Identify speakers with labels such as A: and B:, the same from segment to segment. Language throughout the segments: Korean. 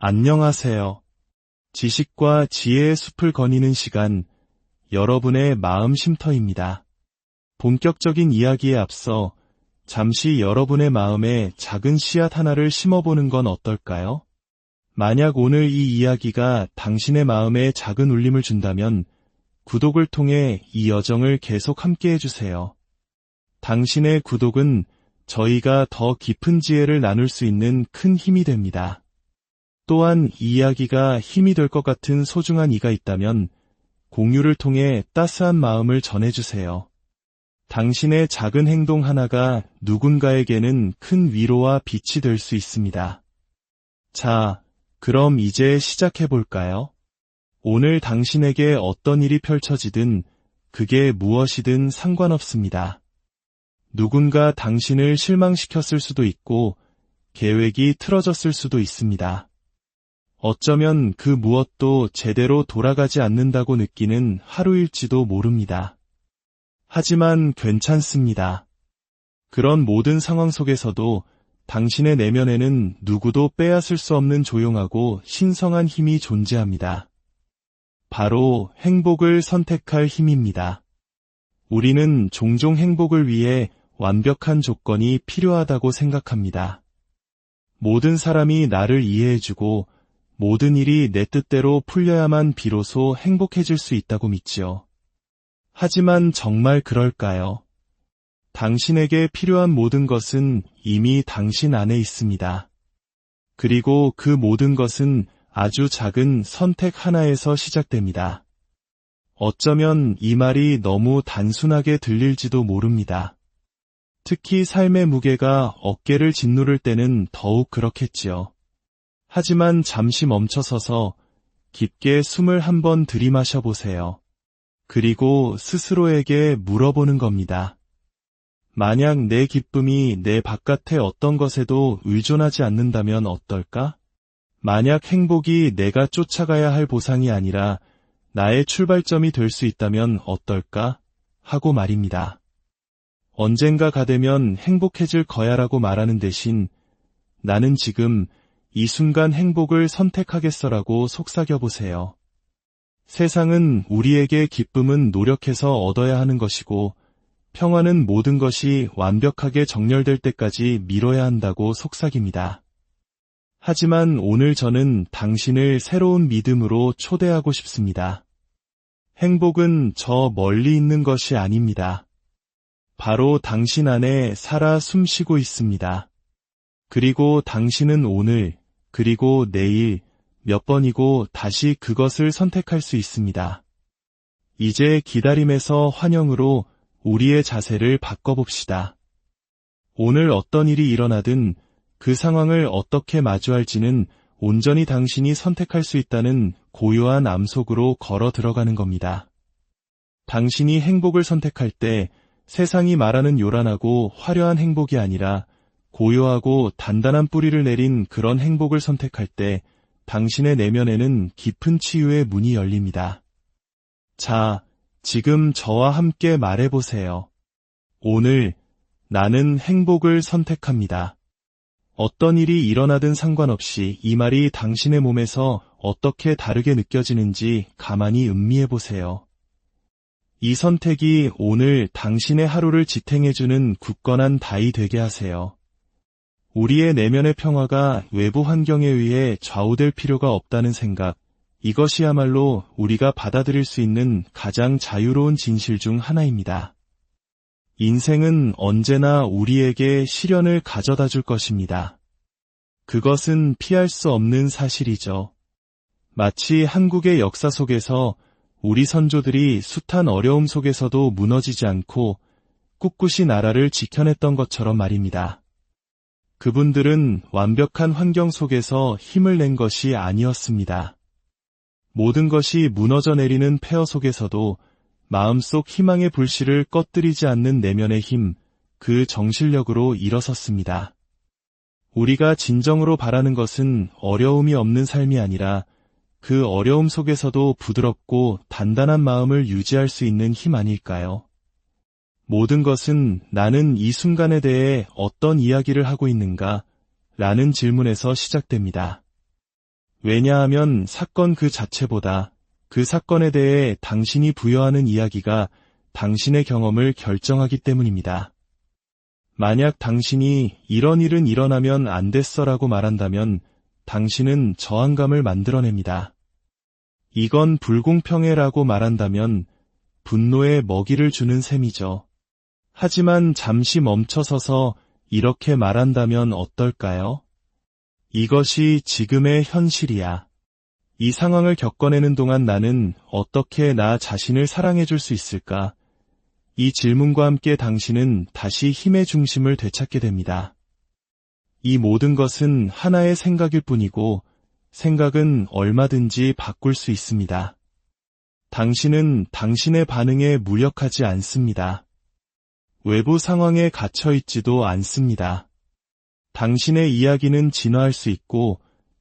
A: 안녕하세요. 지식과 지혜의 숲을 거니는 시간, 여러분의 마음 쉼터입니다. 본격적인 이야기에 앞서 잠시 여러분의 마음에 작은 씨앗 하나를 심어보는 건 어떨까요? 만약 오늘 이 이야기가 당신의 마음에 작은 울림을 준다면 구독을 통해 이 여정을 계속 함께 해주세요. 당신의 구독은 저희가 더 깊은 지혜를 나눌 수 있는 큰 힘이 됩니다. 또한 이 이야기가 힘이 될 것 같은 소중한 이가 있다면 공유를 통해 따스한 마음을 전해주세요. 당신의 작은 행동 하나가 누군가에게는 큰 위로와 빛이 될 수 있습니다. 자, 그럼 이제 시작해볼까요? 오늘 당신에게 어떤 일이 펼쳐지든 그게 무엇이든 상관없습니다. 누군가 당신을 실망시켰을 수도 있고 계획이 틀어졌을 수도 있습니다. 어쩌면 그 무엇도 제대로 돌아가지 않는다고 느끼는 하루일지도 모릅니다. 하지만 괜찮습니다. 그런 모든 상황 속에서도 당신의 내면에는 누구도 빼앗을 수 없는 조용하고 신성한 힘이 존재합니다. 바로 행복을 선택할 힘입니다. 우리는 종종 행복을 위해 완벽한 조건이 필요하다고 생각합니다. 모든 사람이 나를 이해해주고 모든 일이 내 뜻대로 풀려야만 비로소 행복해질 수 있다고 믿지요. 하지만 정말 그럴까요? 당신에게 필요한 모든 것은 이미 당신 안에 있습니다. 그리고 그 모든 것은 아주 작은 선택 하나에서 시작됩니다. 어쩌면 이 말이 너무 단순하게 들릴지도 모릅니다. 특히 삶의 무게가 어깨를 짓누를 때는 더욱 그렇겠지요. 하지만 잠시 멈춰서서 깊게 숨을 한번 들이마셔 보세요. 그리고 스스로에게 물어보는 겁니다. 만약 내 기쁨이 내 바깥의 어떤 것에도 의존하지 않는다면 어떨까? 만약 행복이 내가 쫓아가야 할 보상이 아니라 나의 출발점이 될 수 있다면 어떨까? 하고 말입니다. 언젠가가 되면 행복해질 거야라고 말하는 대신 나는 지금 이 순간 행복을 선택하겠어라고 속삭여보세요. 세상은 우리에게 기쁨은 노력해서 얻어야 하는 것이고 평화는 모든 것이 완벽하게 정렬될 때까지 미뤄야 한다고 속삭입니다. 하지만 오늘 저는 당신을 새로운 믿음으로 초대하고 싶습니다. 행복은 저 멀리 있는 것이 아닙니다. 바로 당신 안에 살아 숨쉬고 있습니다. 그리고 당신은 오늘, 그리고 내일 몇 번이고 다시 그것을 선택할 수 있습니다. 이제 기다림에서 환영으로 우리의 자세를 바꿔봅시다. 오늘 어떤 일이 일어나든 그 상황을 어떻게 마주할지는 온전히 당신이 선택할 수 있다는 고요한 암 속으로 걸어 들어가는 겁니다. 당신이 행복을 선택할 때 세상이 말하는 요란하고 화려한 행복이 아니라 고요하고 단단한 뿌리를 내린 그런 행복을 선택할 때 당신의 내면에는 깊은 치유의 문이 열립니다. 자, 지금 저와 함께 말해보세요. 오늘 나는 행복을 선택합니다. 어떤 일이 일어나든 상관없이 이 말이 당신의 몸에서 어떻게 다르게 느껴지는지 가만히 음미해보세요. 이 선택이 오늘 당신의 하루를 지탱해주는 굳건한 다이 되게 하세요. 우리의 내면의 평화가 외부 환경에 의해 좌우될 필요가 없다는 생각, 이것이야말로 우리가 받아들일 수 있는 가장 자유로운 진실 중 하나입니다. 인생은 언제나 우리에게 시련을 가져다 줄 것입니다. 그것은 피할 수 없는 사실이죠. 마치 한국의 역사 속에서 우리 선조들이 숱한 어려움 속에서도 무너지지 않고 꿋꿋이 나라를 지켜냈던 것처럼 말입니다. 그분들은 완벽한 환경 속에서 힘을 낸 것이 아니었습니다. 모든 것이 무너져 내리는 폐허 속에서도 마음속 희망의 불씨를 꺼뜨리지 않는 내면의 힘, 그 정신력으로 일어섰습니다. 우리가 진정으로 바라는 것은 어려움이 없는 삶이 아니라 그 어려움 속에서도 부드럽고 단단한 마음을 유지할 수 있는 힘 아닐까요? 모든 것은 나는 이 순간에 대해 어떤 이야기를 하고 있는가? 라는 질문에서 시작됩니다. 왜냐하면 사건 그 자체보다 그 사건에 대해 당신이 부여하는 이야기가 당신의 경험을 결정하기 때문입니다. 만약 당신이 이런 일은 일어나면 안 됐어라고 말한다면 당신은 저항감을 만들어냅니다. 이건 불공평해라고 말한다면 분노에 먹이를 주는 셈이죠. 하지만 잠시 멈춰서서 이렇게 말한다면 어떨까요? 이것이 지금의 현실이야. 이 상황을 겪어내는 동안 나는 어떻게 나 자신을 사랑해줄 수 있을까? 이 질문과 함께 당신은 다시 힘의 중심을 되찾게 됩니다. 이 모든 것은 하나의 생각일 뿐이고 생각은 얼마든지 바꿀 수 있습니다. 당신은 당신의 반응에 무력하지 않습니다. 외부 상황에 갇혀 있지도 않습니다. 당신의 이야기는 진화할 수 있고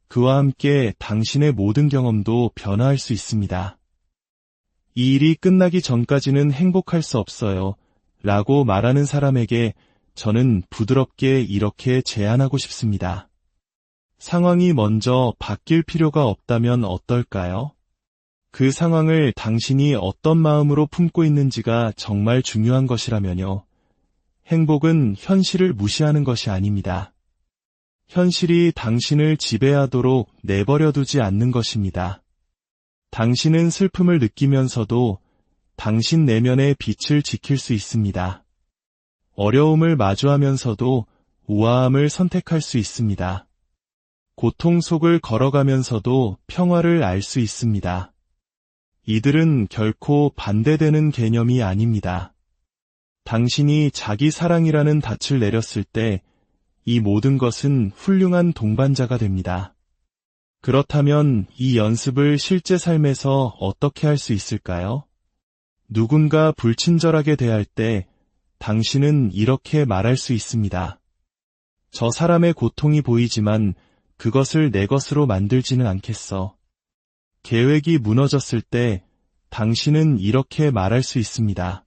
A: 그와 함께 당신의 모든 경험도 변화할 수 있습니다. 이 일이 끝나기 전까지는 행복할 수 없어요. 라고 말하는 사람에게 저는 부드럽게 이렇게 제안하고 싶습니다. 상황이 먼저 바뀔 필요가 없다면 어떨까요? 그 상황을 당신이 어떤 마음으로 품고 있는지가 정말 중요한 것이라면요. 행복은 현실을 무시하는 것이 아닙니다. 현실이 당신을 지배하도록 내버려 두지 않는 것입니다. 당신은 슬픔을 느끼면서도 당신 내면의 빛을 지킬 수 있습니다. 어려움을 마주하면서도 우아함을 선택할 수 있습니다. 고통 속을 걸어가면서도 평화를 알 수 있습니다. 이들은 결코 반대되는 개념이 아닙니다. 당신이 자기 사랑이라는 닻을 내렸을 때 이 모든 것은 훌륭한 동반자가 됩니다. 그렇다면 이 연습을 실제 삶에서 어떻게 할 수 있을까요? 누군가 불친절하게 대할 때 당신은 이렇게 말할 수 있습니다. 저 사람의 고통이 보이지만 그것을 내 것으로 만들지는 않겠어. 계획이 무너졌을 때 당신은 이렇게 말할 수 있습니다.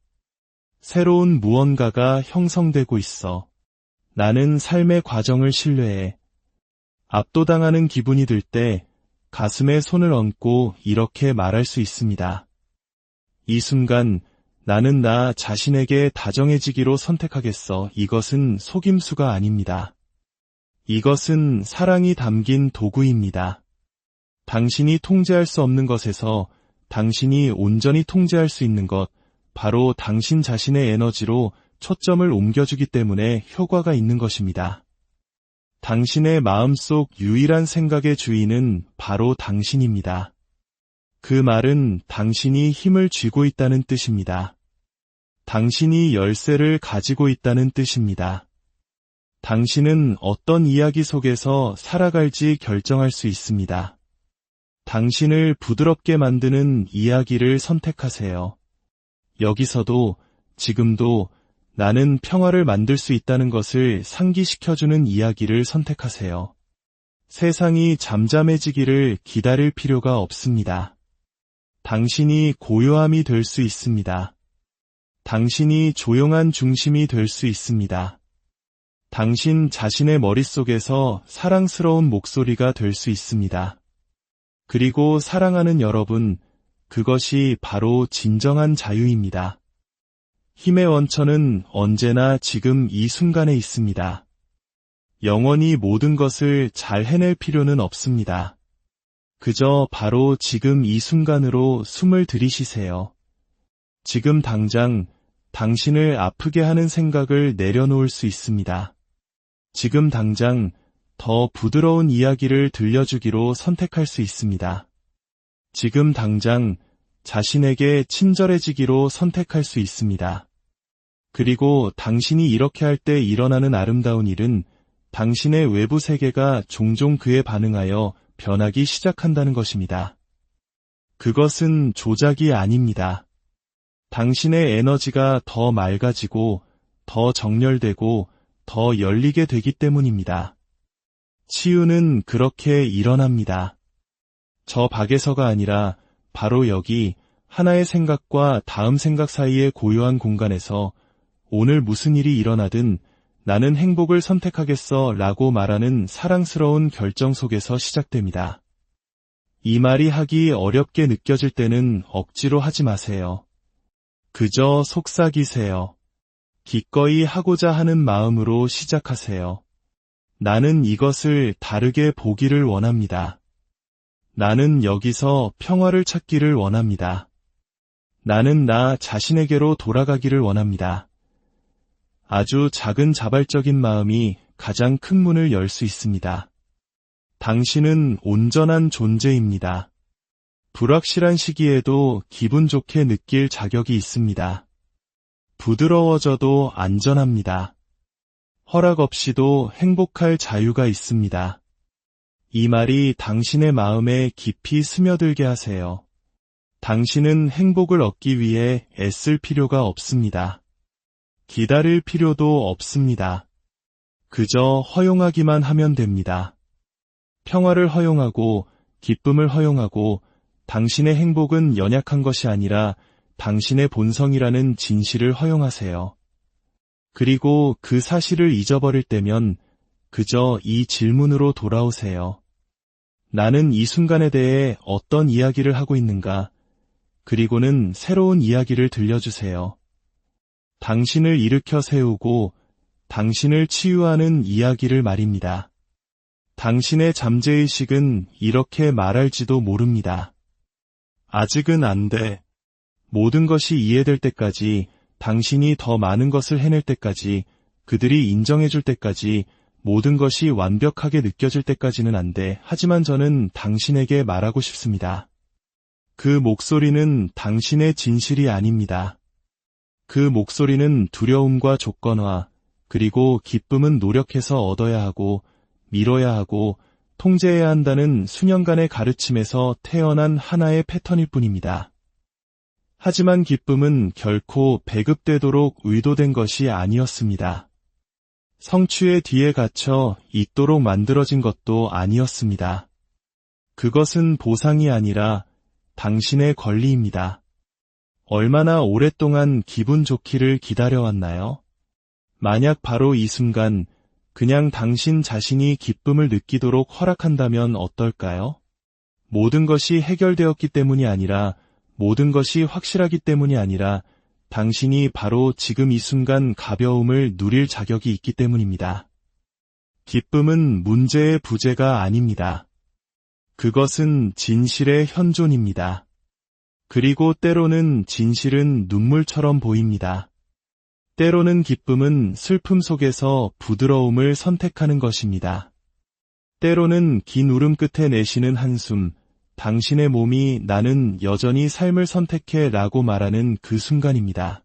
A: 새로운 무언가가 형성되고 있어. 나는 삶의 과정을 신뢰해. 압도당하는 기분이 들 때 가슴에 손을 얹고 이렇게 말할 수 있습니다. 이 순간 나는 나 자신에게 다정해지기로 선택하겠어. 이것은 속임수가 아닙니다. 이것은 사랑이 담긴 도구입니다. 당신이 통제할 수 없는 것에서 당신이 온전히 통제할 수 있는 것, 바로 당신 자신의 에너지로 초점을 옮겨주기 때문에 효과가 있는 것입니다. 당신의 마음속 유일한 생각의 주인은 바로 당신입니다. 그 말은 당신이 힘을 쥐고 있다는 뜻입니다. 당신이 열쇠를 가지고 있다는 뜻입니다. 당신은 어떤 이야기 속에서 살아갈지 결정할 수 있습니다. 당신을 부드럽게 만드는 이야기를 선택하세요. 여기서도, 지금도 나는 평화를 만들 수 있다는 것을 상기시켜주는 이야기를 선택하세요. 세상이 잠잠해지기를 기다릴 필요가 없습니다. 당신이 고요함이 될 수 있습니다. 당신이 조용한 중심이 될 수 있습니다. 당신 자신의 머릿속에서 사랑스러운 목소리가 될 수 있습니다. 그리고 사랑하는 여러분, 그것이 바로 진정한 자유입니다. 힘의 원천은 언제나 지금 이 순간에 있습니다. 영원히 모든 것을 잘 해낼 필요는 없습니다. 그저 바로 지금 이 순간으로 숨을 들이쉬세요. 지금 당장 당신을 아프게 하는 생각을 내려놓을 수 있습니다. 지금 당장 더 부드러운 이야기를 들려주기로 선택할 수 있습니다. 지금 당장 자신에게 친절해지기로 선택할 수 있습니다. 그리고 당신이 이렇게 할 때 일어나는 아름다운 일은 당신의 외부 세계가 종종 그에 반응하여 변하기 시작한다는 것입니다. 그것은 조작이 아닙니다. 당신의 에너지가 더 맑아지고 더 정렬되고 더 열리게 되기 때문입니다. 치유는 그렇게 일어납니다. 저 밖에서가 아니라 바로 여기 하나의 생각과 다음 생각 사이의 고요한 공간에서 오늘 무슨 일이 일어나든 나는 행복을 선택하겠어 라고 말하는 사랑스러운 결정 속에서 시작됩니다. 이 말이 하기 어렵게 느껴질 때는 억지로 하지 마세요. 그저 속삭이세요. 기꺼이 하고자 하는 마음으로 시작하세요. 나는 이것을 다르게 보기를 원합니다. 나는 여기서 평화를 찾기를 원합니다. 나는 나 자신에게로 돌아가기를 원합니다. 아주 작은 자발적인 마음이 가장 큰 문을 열 수 있습니다. 당신은 온전한 존재입니다. 불확실한 시기에도 기분 좋게 느낄 자격이 있습니다. 부드러워져도 안전합니다. 허락 없이도 행복할 자유가 있습니다. 이 말이 당신의 마음에 깊이 스며들게 하세요. 당신은 행복을 얻기 위해 애쓸 필요가 없습니다. 기다릴 필요도 없습니다. 그저 허용하기만 하면 됩니다. 평화를 허용하고 기쁨을 허용하고 당신의 행복은 연약한 것이 아니라 당신의 본성이라는 진실을 허용하세요. 그리고 그 사실을 잊어버릴 때면 그저 이 질문으로 돌아오세요. 나는 이 순간에 대해 어떤 이야기를 하고 있는가? 그리고는 새로운 이야기를 들려주세요. 당신을 일으켜 세우고 당신을 치유하는 이야기를 말입니다. 당신의 잠재의식은 이렇게 말할지도 모릅니다. 아직은 안 돼. 모든 것이 이해될 때까지, 당신이 더 많은 것을 해낼 때까지, 그들이 인정해줄 때까지, 모든 것이 완벽하게 느껴질 때까지는 안 돼. 하지만 저는 당신에게 말하고 싶습니다. 그 목소리는 당신의 진실이 아닙니다. 그 목소리는 두려움과 조건화, 그리고 기쁨은 노력해서 얻어야 하고, 미뤄야 하고, 통제해야 한다는 수년간의 가르침에서 태어난 하나의 패턴일 뿐입니다. 하지만 기쁨은 결코 배급되도록 의도된 것이 아니었습니다. 성취의 뒤에 갇혀 있도록 만들어진 것도 아니었습니다. 그것은 보상이 아니라 당신의 권리입니다. 얼마나 오랫동안 기분 좋기를 기다려왔나요? 만약 바로 이 순간 그냥 당신 자신이 기쁨을 느끼도록 허락한다면 어떨까요? 모든 것이 해결되었기 때문이 아니라, 모든 것이 확실하기 때문이 아니라 당신이 바로 지금 이 순간 가벼움을 누릴 자격이 있기 때문입니다. 기쁨은 문제의 부재가 아닙니다. 그것은 진실의 현존입니다. 그리고 때로는 진실은 눈물처럼 보입니다. 때로는 기쁨은 슬픔 속에서 부드러움을 선택하는 것입니다. 때로는 긴 울음 끝에 내쉬는 한숨, 당신의 몸이 나는 여전히 삶을 선택해 라고 말하는 그 순간입니다.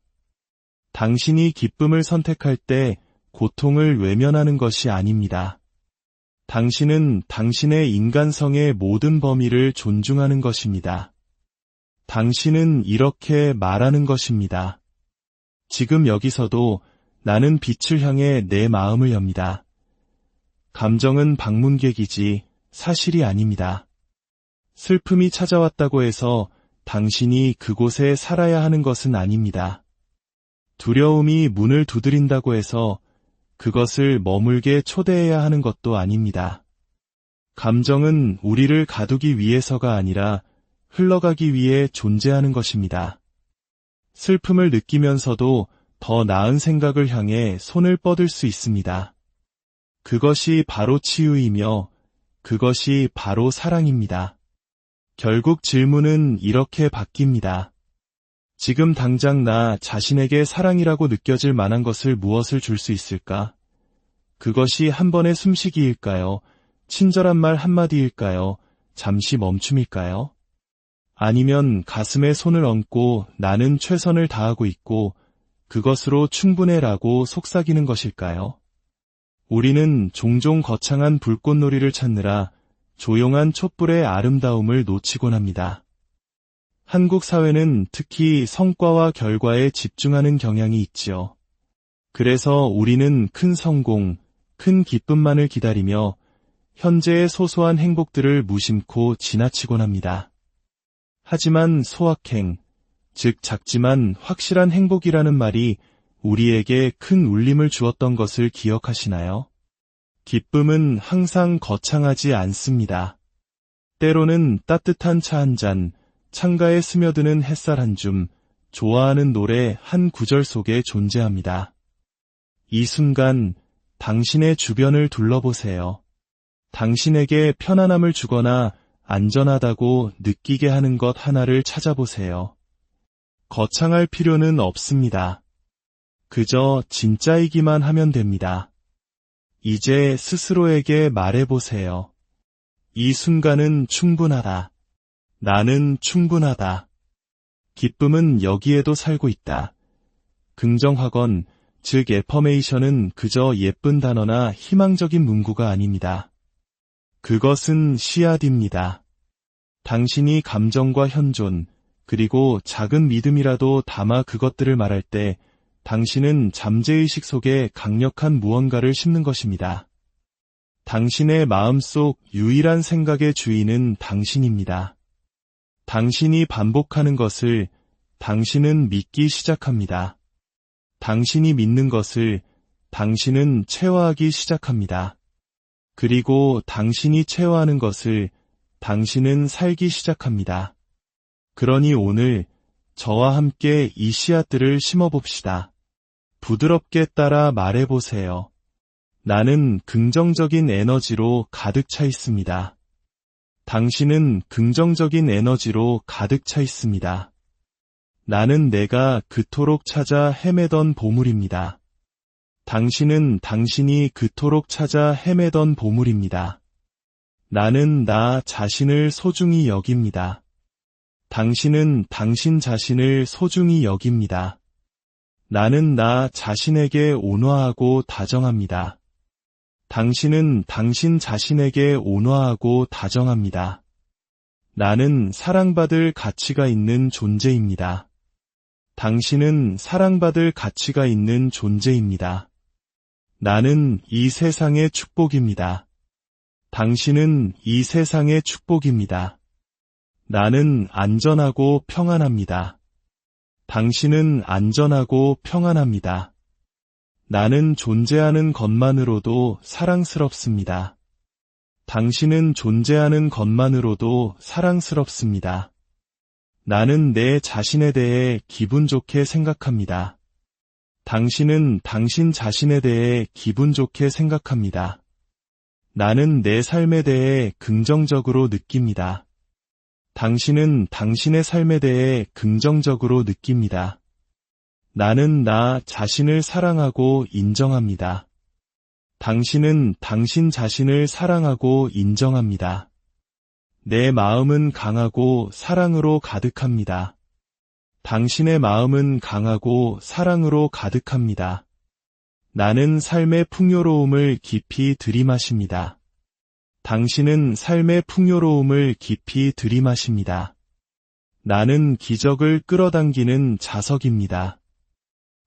A: 당신이 기쁨을 선택할 때 고통을 외면하는 것이 아닙니다. 당신은 당신의 인간성의 모든 범위를 존중하는 것입니다. 당신은 이렇게 말하는 것입니다. 지금 여기서도 나는 빛을 향해 내 마음을 엽니다. 감정은 방문객이지 사실이 아닙니다. 슬픔이 찾아왔다고 해서 당신이 그곳에 살아야 하는 것은 아닙니다. 두려움이 문을 두드린다고 해서 그것을 머물게 초대해야 하는 것도 아닙니다. 감정은 우리를 가두기 위해서가 아니라 흘러가기 위해 존재하는 것입니다. 슬픔을 느끼면서도 더 나은 생각을 향해 손을 뻗을 수 있습니다. 그것이 바로 치유이며 그것이 바로 사랑입니다. 결국 질문은 이렇게 바뀝니다. 지금 당장 나 자신에게 사랑이라고 느껴질 만한 것을 무엇을 줄 수 있을까? 그것이 한 번의 숨쉬기일까요? 친절한 말 한마디일까요? 잠시 멈춤일까요? 아니면 가슴에 손을 얹고 나는 최선을 다하고 있고 그것으로 충분해라고 속삭이는 것일까요? 우리는 종종 거창한 불꽃놀이를 찾느라 조용한 촛불의 아름다움을 놓치곤 합니다. 한국 사회는 특히 성과와 결과에 집중하는 경향이 있지요. 그래서 우리는 큰 성공, 큰 기쁨만을 기다리며 현재의 소소한 행복들을 무심코 지나치곤 합니다. 하지만 소확행, 즉 작지만 확실한 행복이라는 말이 우리에게 큰 울림을 주었던 것을 기억하시나요? 기쁨은 항상 거창하지 않습니다. 때로는 따뜻한 차 한 잔, 창가에 스며드는 햇살 한 줌, 좋아하는 노래 한 구절 속에 존재합니다. 이 순간 당신의 주변을 둘러보세요. 당신에게 편안함을 주거나 안전하다고 느끼게 하는 것 하나를 찾아보세요. 거창할 필요는 없습니다. 그저 진짜이기만 하면 됩니다. 이제 스스로에게 말해보세요. 이 순간은 충분하다. 나는 충분하다. 기쁨은 여기에도 살고 있다. 긍정확언, 즉 애퍼메이션은 그저 예쁜 단어나 희망적인 문구가 아닙니다. 그것은 씨앗입니다. 당신이 감정과 현존, 그리고 작은 믿음이라도 담아 그것들을 말할 때 당신은 잠재의식 속에 강력한 무언가를 심는 것입니다. 당신의 마음속 유일한 생각의 주인은 당신입니다. 당신이 반복하는 것을 당신은 믿기 시작합니다. 당신이 믿는 것을 당신은 체화하기 시작합니다. 그리고 당신이 체화하는 것을 당신은 살기 시작합니다. 그러니 오늘 저와 함께 이 씨앗들을 심어봅시다. 부드럽게 따라 말해보세요. 나는 긍정적인 에너지로 가득 차 있습니다. 당신은 긍정적인 에너지로 가득 차 있습니다. 나는 내가 그토록 찾아 헤매던 보물입니다. 당신은 당신이 그토록 찾아 헤매던 보물입니다. 나는 나 자신을 소중히 여깁니다. 당신은 당신 자신을 소중히 여깁니다. 나는 나 자신에게 온화하고 다정합니다. 당신은 당신 자신에게 온화하고 다정합니다. 나는 사랑받을 가치가 있는 존재입니다. 당신은 사랑받을 가치가 있는 존재입니다. 나는 이 세상의 축복입니다. 당신은 이 세상의 축복입니다. 나는 안전하고 평안합니다. 당신은 안전하고 평안합니다. 나는 존재하는 것만으로도 사랑스럽습니다. 당신은 존재하는 것만으로도 사랑스럽습니다. 나는 내 자신에 대해 기분 좋게 생각합니다. 당신은 당신 자신에 대해 기분 좋게 생각합니다. 나는 내 삶에 대해 긍정적으로 느낍니다. 당신은 당신의 삶에 대해 긍정적으로 느낍니다. 나는 나 자신을 사랑하고 인정합니다. 당신은 당신 자신을 사랑하고 인정합니다. 내 마음은 강하고 사랑으로 가득합니다. 당신의 마음은 강하고 사랑으로 가득합니다. 나는 삶의 풍요로움을 깊이 들이마십니다. 당신은 삶의 풍요로움을 깊이 들이마십니다. 나는 기적을 끌어당기는 자석입니다.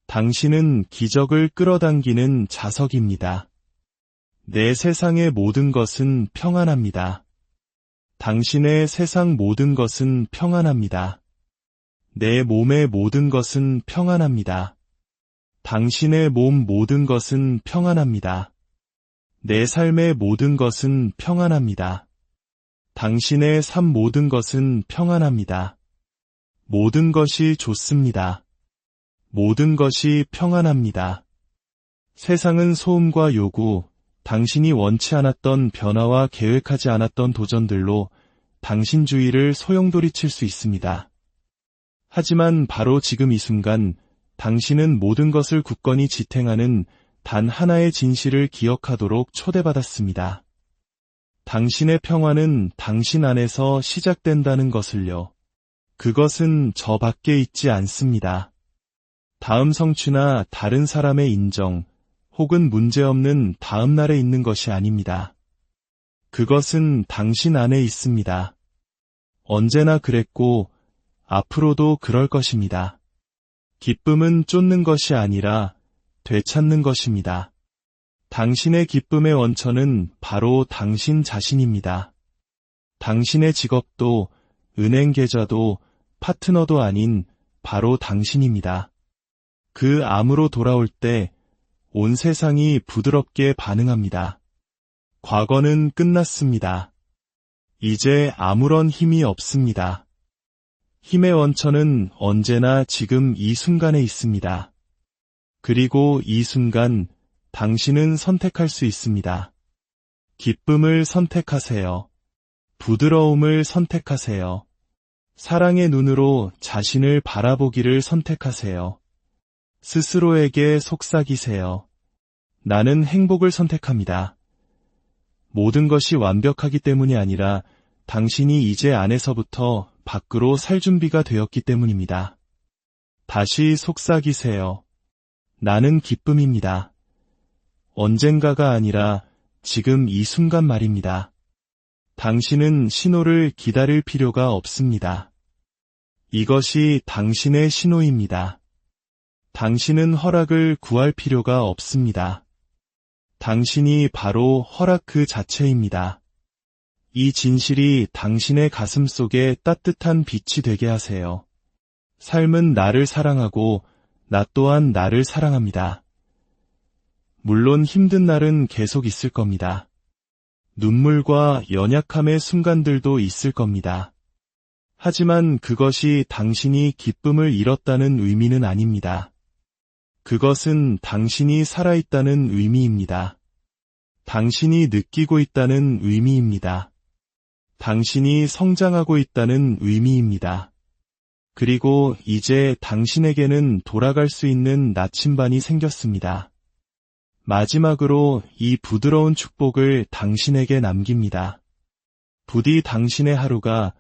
A: 당신은 기적을 끌어당기는 자석입니다. 내 세상의 모든 것은 평안합니다. 당신의 세상 모든 것은 평안합니다. 내 몸의 모든 것은 평안합니다. 당신의 몸 모든 것은 평안합니다. 내 삶의 모든 것은 평안합니다. 당신의 삶 모든 것은 평안합니다. 모든 것이 좋습니다. 모든 것이 평안합니다. 세상은 소음과 요구, 당신이 원치 않았던 변화와 계획하지 않았던 도전들로 당신 주위를 소용돌이칠 수 있습니다. 하지만 바로 지금 이 순간 당신은 모든 것을 굳건히 지탱하는 단 하나의 진실을 기억하도록 초대받았습니다. 당신의 평화는 당신 안에서 시작된다는 것을요. 그것은 저 밖에 있지 않습니다. 다음 성취나 다른 사람의 인정, 혹은 문제없는 다음 날에 있는 것이 아닙니다. 그것은 당신 안에 있습니다. 언제나 그랬고 앞으로도 그럴 것입니다. 기쁨은 쫓는 것이 아니라 되찾는 것입니다. 당신의 기쁨의 원천은 바로 당신 자신입니다. 당신의 직업도, 은행 계좌도, 파트너도 아닌 바로 당신입니다. 그 암으로 돌아올 때 온 세상이 부드럽게 반응합니다. 과거는 끝났습니다. 이제 아무런 힘이 없습니다. 힘의 원천은 언제나 지금 이 순간에 있습니다. 그리고 이 순간 당신은 선택할 수 있습니다. 기쁨을 선택하세요. 부드러움을 선택하세요. 사랑의 눈으로 자신을 바라보기를 선택하세요. 스스로에게 속삭이세요. 나는 행복을 선택합니다. 모든 것이 완벽하기 때문이 아니라 당신이 이제 안에서부터 밖으로 살 준비가 되었기 때문입니다. 다시 속삭이세요. 나는 기쁨입니다. 언젠가가 아니라 지금 이 순간 말입니다. 당신은 신호를 기다릴 필요가 없습니다. 이것이 당신의 신호입니다. 당신은 허락을 구할 필요가 없습니다. 당신이 바로 허락 그 자체입니다. 이 진실이 당신의 가슴 속에 따뜻한 빛이 되게 하세요. 삶은 나를 사랑하고 나 또한 나를 사랑합니다. 물론 힘든 날은 계속 있을 겁니다. 눈물과 연약함의 순간들도 있을 겁니다. 하지만 그것이 당신이 기쁨을 잃었다는 의미는 아닙니다. 그것은 당신이 살아있다는 의미입니다. 당신이 느끼고 있다는 의미입니다. 당신이 성장하고 있다는 의미입니다. 그리고 이제 당신에게는 돌아갈 수 있는 나침반이 생겼습니다. 마지막으로 이 부드러운 축복을 당신에게 남깁니다. 부디 당신의 하루가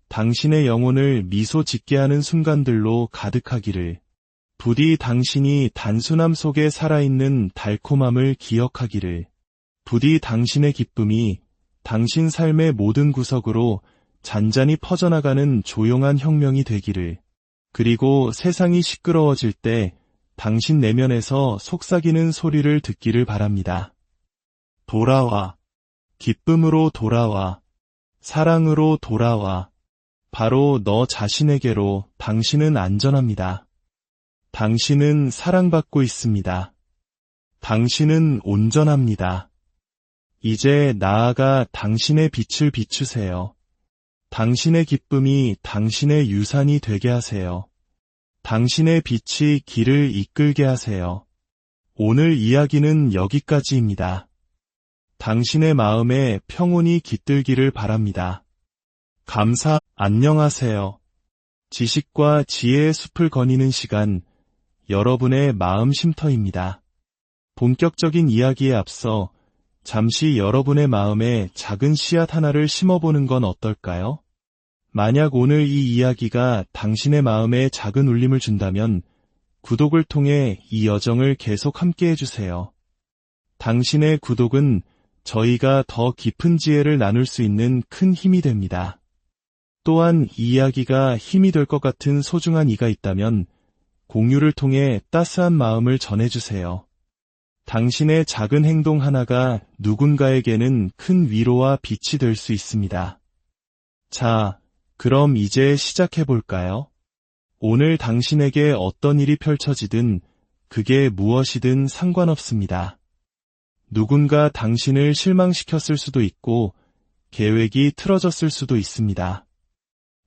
A: 당신의 영혼을 미소 짓게 하는 순간들로 가득하기를, 부디 당신이 단순함 속에 살아있는 달콤함을 기억하기를, 부디 당신의 기쁨이 당신 삶의 모든 구석으로 잔잔히 퍼져나가는 조용한 혁명이 되기를, 그리고 세상이 시끄러워질 때 당신 내면에서 속삭이는 소리를 듣기를 바랍니다. 돌아와. 기쁨으로 돌아와. 사랑으로 돌아와. 바로 너 자신에게로. 당신은 안전합니다. 당신은 사랑받고 있습니다. 당신은 온전합니다. 이제 나아가 당신의 빛을 비추세요. 당신의 기쁨이 당신의 유산이 되게 하세요. 당신의 빛이 길을 이끌게 하세요. 오늘 이야기는 여기까지입니다. 당신의 마음에 평온이 깃들기를 바랍니다. 안녕하세요. 지식과 지혜의 숲을 거니는 시간, 여러분의 마음 쉼터입니다. 본격적인 이야기에 앞서 잠시 여러분의 마음에 작은 씨앗 하나를 심어보는 건 어떨까요? 만약 오늘 이 이야기가 당신의 마음에 작은 울림을 준다면 구독을 통해 이 여정을 계속 함께 해주세요. 당신의 구독은 저희가 더 깊은 지혜를 나눌 수 있는 큰 힘이 됩니다. 또한 이 이야기가 힘이 될 것 같은 소중한 이가 있다면 공유를 통해 따스한 마음을 전해주세요. 당신의 작은 행동 하나가 누군가에게는 큰 위로와 빛이 될 수 있습니다. 자, 그럼 이제 시작해볼까요? 오늘 당신에게 어떤 일이 펼쳐지든 그게 무엇이든 상관없습니다. 누군가 당신을 실망시켰을 수도 있고 계획이 틀어졌을 수도 있습니다.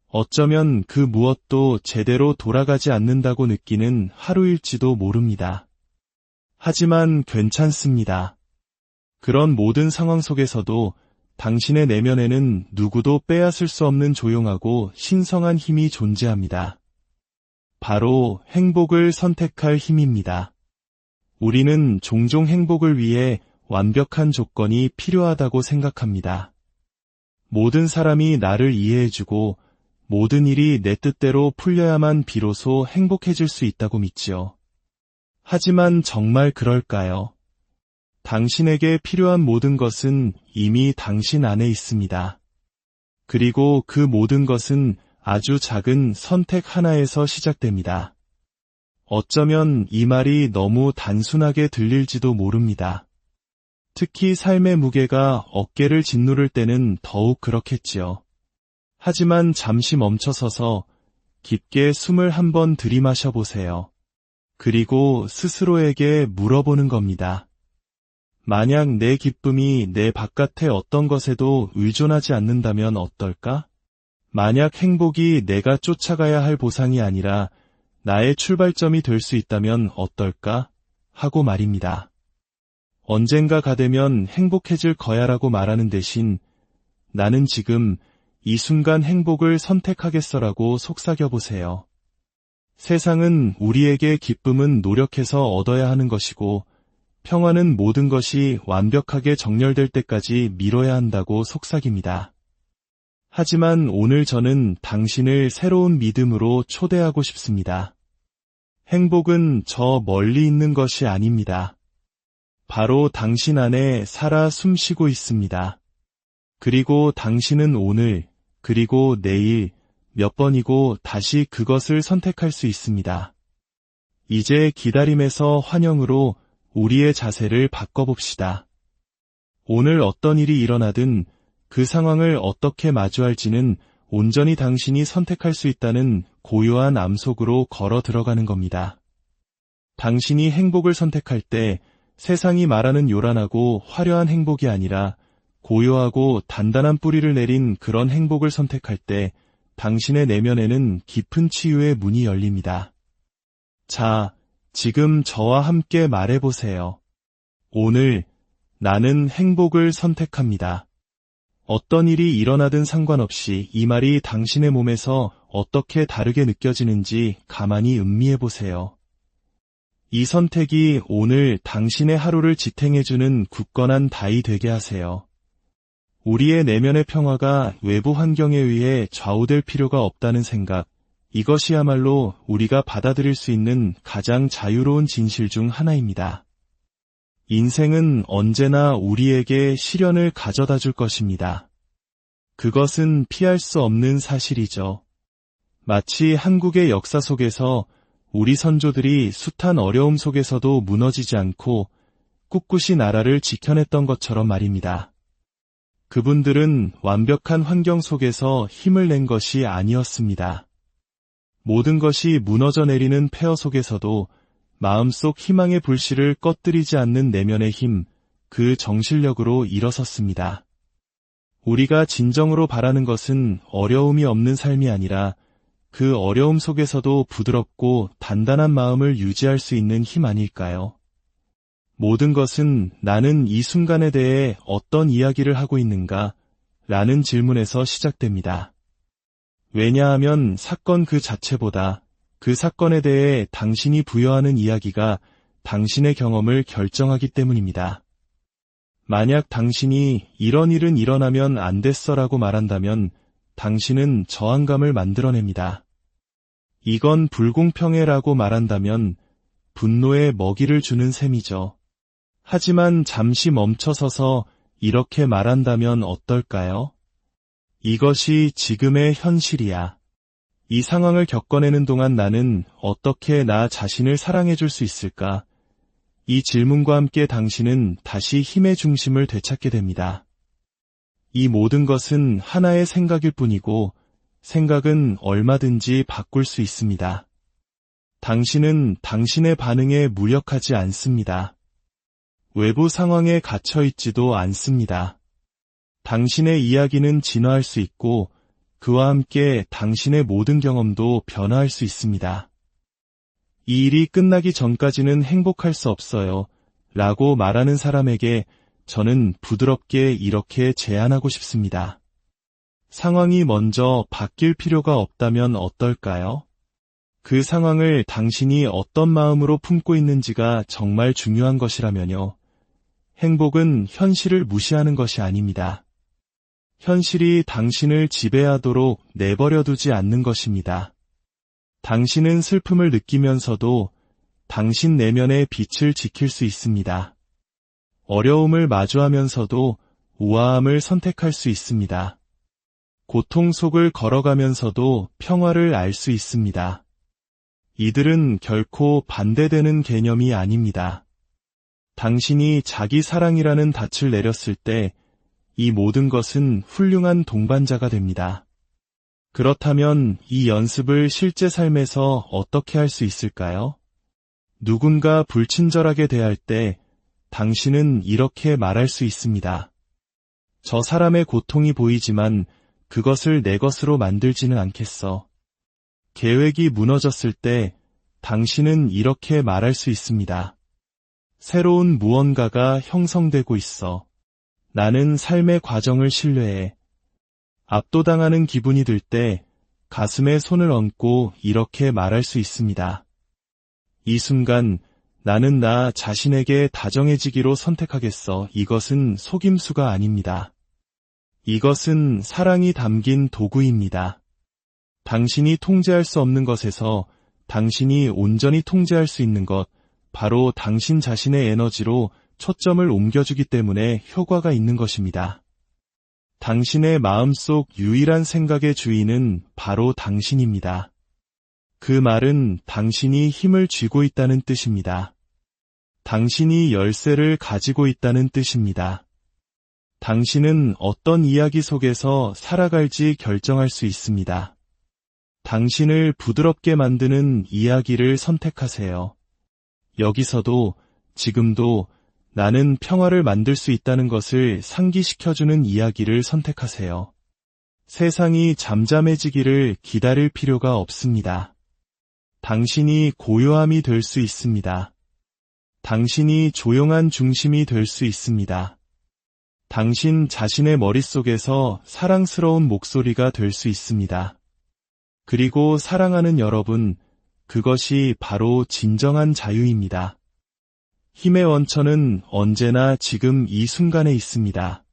A: 어쩌면 그 무엇도 제대로 돌아가지 않는다고 느끼는 하루일지도 모릅니다. 하지만 괜찮습니다. 그런 모든 상황 속에서도 당신의 내면에는 누구도 빼앗을 수 없는 조용하고 신성한 힘이 존재합니다. 바로 행복을 선택할 힘입니다. 우리는 종종 행복을 위해 완벽한 조건이 필요하다고 생각합니다. 모든 사람이 나를 이해해주고 모든 일이 내 뜻대로 풀려야만 비로소 행복해질 수 있다고 믿지요. 하지만 정말 그럴까요? 당신에게 필요한 모든 것은 이미 당신 안에 있습니다. 그리고 그 모든 것은 아주 작은 선택 하나에서 시작됩니다. 어쩌면 이 말이 너무 단순하게 들릴지도 모릅니다. 특히 삶의 무게가 어깨를 짓누를 때는 더욱 그렇겠지요. 하지만 잠시 멈춰서서 깊게 숨을 한번 들이마셔 보세요. 그리고 스스로에게 물어보는 겁니다. 만약 내 기쁨이 내 바깥의 어떤 것에도 의존하지 않는다면 어떨까? 만약 행복이 내가 쫓아가야 할 보상이 아니라 나의 출발점이 될 수 있다면 어떨까? 하고 말입니다. 언젠가 가되면 행복해질 거야라고 말하는 대신 나는 지금 이 순간 행복을 선택하겠어라고 속삭여보세요. 세상은 우리에게 기쁨은 노력해서 얻어야 하는 것이고 평화는 모든 것이 완벽하게 정렬될 때까지 미뤄야 한다고 속삭입니다. 하지만 오늘 저는 당신을 새로운 믿음으로 초대하고 싶습니다. 행복은 저 멀리 있는 것이 아닙니다. 바로 당신 안에 살아 숨쉬고 있습니다. 그리고 당신은 오늘, 그리고 내일 몇 번이고 다시 그것을 선택할 수 있습니다. 이제 기다림에서 환영으로 우리의 자세를 바꿔봅시다. 오늘 어떤 일이 일어나든 그 상황을 어떻게 마주할지는 온전히 당신이 선택할 수 있다는 고요한 암 속으로 걸어 들어가는 겁니다. 당신이 행복을 선택할 때 세상이 말하는 요란하고 화려한 행복이 아니라 고요하고 단단한 뿌리를 내린 그런 행복을 선택할 때 당신의 내면에는 깊은 치유의 문이 열립니다. 자, 지금 저와 함께 말해보세요. 오늘 나는 행복을 선택합니다. 어떤 일이 일어나든 상관없이 이 말이 당신의 몸에서 어떻게 다르게 느껴지는지 가만히 음미해보세요. 이 선택이 오늘 당신의 하루를 지탱해주는 굳건한 다이 되게 하세요. 우리의 내면의 평화가 외부 환경에 의해 좌우될 필요가 없다는 생각, 이것이야말로 우리가 받아들일 수 있는 가장 자유로운 진실 중 하나입니다. 인생은 언제나 우리에게 시련을 가져다 줄 것입니다. 그것은 피할 수 없는 사실이죠. 마치 한국의 역사 속에서 우리 선조들이 숱한 어려움 속에서도 무너지지 않고 꿋꿋이 나라를 지켜냈던 것처럼 말입니다. 그분들은 완벽한 환경 속에서 힘을 낸 것이 아니었습니다. 모든 것이 무너져 내리는 폐허 속에서도 마음속 희망의 불씨를 꺼뜨리지 않는 내면의 힘, 그 정신력으로 일어섰습니다. 우리가 진정으로 바라는 것은 어려움이 없는 삶이 아니라 그 어려움 속에서도 부드럽고 단단한 마음을 유지할 수 있는 힘 아닐까요? 모든 것은 나는 이 순간에 대해 어떤 이야기를 하고 있는가? 라는 질문에서 시작됩니다. 왜냐하면 사건 그 자체보다 그 사건에 대해 당신이 부여하는 이야기가 당신의 경험을 결정하기 때문입니다. 만약 당신이 이런 일은 일어나면 안 됐어라고 말한다면 당신은 저항감을 만들어냅니다. 이건 불공평해라고 말한다면 분노에 먹이를 주는 셈이죠. 하지만 잠시 멈춰서서 이렇게 말한다면 어떨까요? 이것이 지금의 현실이야. 이 상황을 겪어내는 동안 나는 어떻게 나 자신을 사랑해줄 수 있을까? 이 질문과 함께 당신은 다시 힘의 중심을 되찾게 됩니다. 이 모든 것은 하나의 생각일 뿐이고 생각은 얼마든지 바꿀 수 있습니다. 당신은 당신의 반응에 무력하지 않습니다. 외부 상황에 갇혀 있지도 않습니다. 당신의 이야기는 진화할 수 있고 그와 함께 당신의 모든 경험도 변화할 수 있습니다. 이 일이 끝나기 전까지는 행복할 수 없어요. 라고 말하는 사람에게 저는 부드럽게 이렇게 제안하고 싶습니다. 상황이 먼저 바뀔 필요가 없다면 어떨까요? 그 상황을 당신이 어떤 마음으로 품고 있는지가 정말 중요한 것이라면요. 행복은 현실을 무시하는 것이 아닙니다. 현실이 당신을 지배하도록 내버려두지 않는 것입니다. 당신은 슬픔을 느끼면서도 당신 내면의 빛을 지킬 수 있습니다. 어려움을 마주하면서도 우아함을 선택할 수 있습니다. 고통 속을 걸어가면서도 평화를 알 수 있습니다. 이들은 결코 반대되는 개념이 아닙니다. 당신이 자기 사랑이라는 닻을 내렸을 때 이 모든 것은 훌륭한 동반자가 됩니다. 그렇다면 이 연습을 실제 삶에서 어떻게 할 수 있을까요? 누군가 불친절하게 대할 때 당신은 이렇게 말할 수 있습니다. 저 사람의 고통이 보이지만 그것을 내 것으로 만들지는 않겠어. 계획이 무너졌을 때 당신은 이렇게 말할 수 있습니다. 새로운 무언가가 형성되고 있어. 나는 삶의 과정을 신뢰해. 압도당하는 기분이 들 때 가슴에 손을 얹고 이렇게 말할 수 있습니다. 이 순간 나는 나 자신에게 다정해지기로 선택하겠어. 이것은 속임수가 아닙니다. 이것은 사랑이 담긴 도구입니다. 당신이 통제할 수 없는 것에서 당신이 온전히 통제할 수 있는 것, 바로 당신 자신의 에너지로 초점을 옮겨주기 때문에 효과가 있는 것입니다. 당신의 마음속 유일한 생각의 주인은 바로 당신입니다. 그 말은 당신이 힘을 쥐고 있다는 뜻입니다. 당신이 열쇠를 가지고 있다는 뜻입니다. 당신은 어떤 이야기 속에서 살아갈지 결정할 수 있습니다. 당신을 부드럽게 만드는 이야기를 선택하세요. 여기서도, 지금도 나는 평화를 만들 수 있다는 것을 상기시켜주는 이야기를 선택하세요. 세상이 잠잠해지기를 기다릴 필요가 없습니다. 당신이 고요함이 될 수 있습니다. 당신이 조용한 중심이 될 수 있습니다. 당신 자신의 머릿속에서 사랑스러운 목소리가 될 수 있습니다. 그리고 사랑하는 여러분, 그것이 바로 진정한 자유입니다. 힘의 원천은 언제나 지금 이 순간에 있습니다.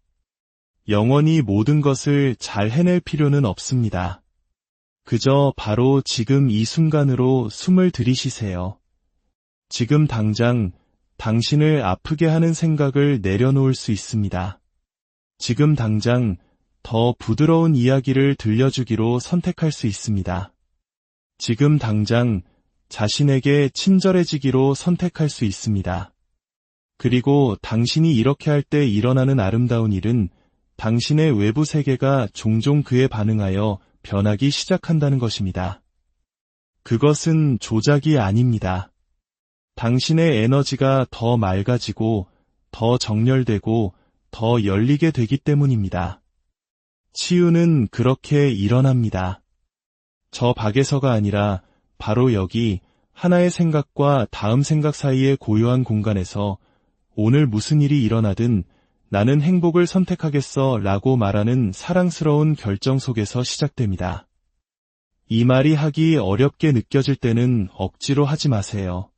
A: 영원히 모든 것을 잘 해낼 필요는 없습니다. 그저 바로 지금 이 순간으로 숨을 들이쉬세요. 지금 당장 당신을 아프게 하는 생각을 내려놓을 수 있습니다. 지금 당장 더 부드러운 이야기를 들려주기로 선택할 수 있습니다. 지금 당장 자신에게 친절해지기로 선택할 수 있습니다. 그리고 당신이 이렇게 할 때 일어나는 아름다운 일은 당신의 외부 세계가 종종 그에 반응하여 변하기 시작한다는 것입니다. 그것은 조작이 아닙니다. 당신의 에너지가 더 맑아지고 더 정렬되고 더 열리게 되기 때문입니다. 치유는 그렇게 일어납니다. 저 밖에서가 아니라 바로 여기 하나의 생각과 다음 생각 사이의 고요한 공간에서 오늘 무슨 일이 일어나든 나는 행복을 선택하겠어 라고 말하는 사랑스러운 결정 속에서 시작됩니다. 이 말이 하기 어렵게 느껴질 때는 억지로 하지 마세요.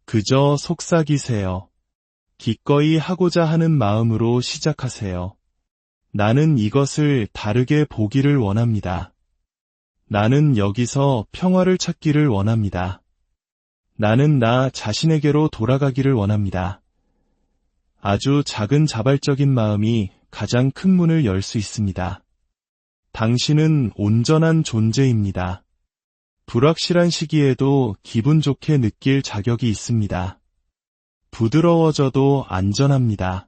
A: 그저 속삭이세요. 기꺼이 하고자 하는 마음으로 시작하세요. 나는 이것을 다르게 보기를 원합니다. 나는 여기서 평화를 찾기를 원합니다. 나는 나 자신에게로 돌아가기를 원합니다. 아주 작은 자발적인 마음이 가장 큰 문을 열 수 있습니다. 당신은 온전한 존재입니다. 불확실한 시기에도 기분 좋게 느낄 자격이 있습니다. 부드러워져도 안전합니다.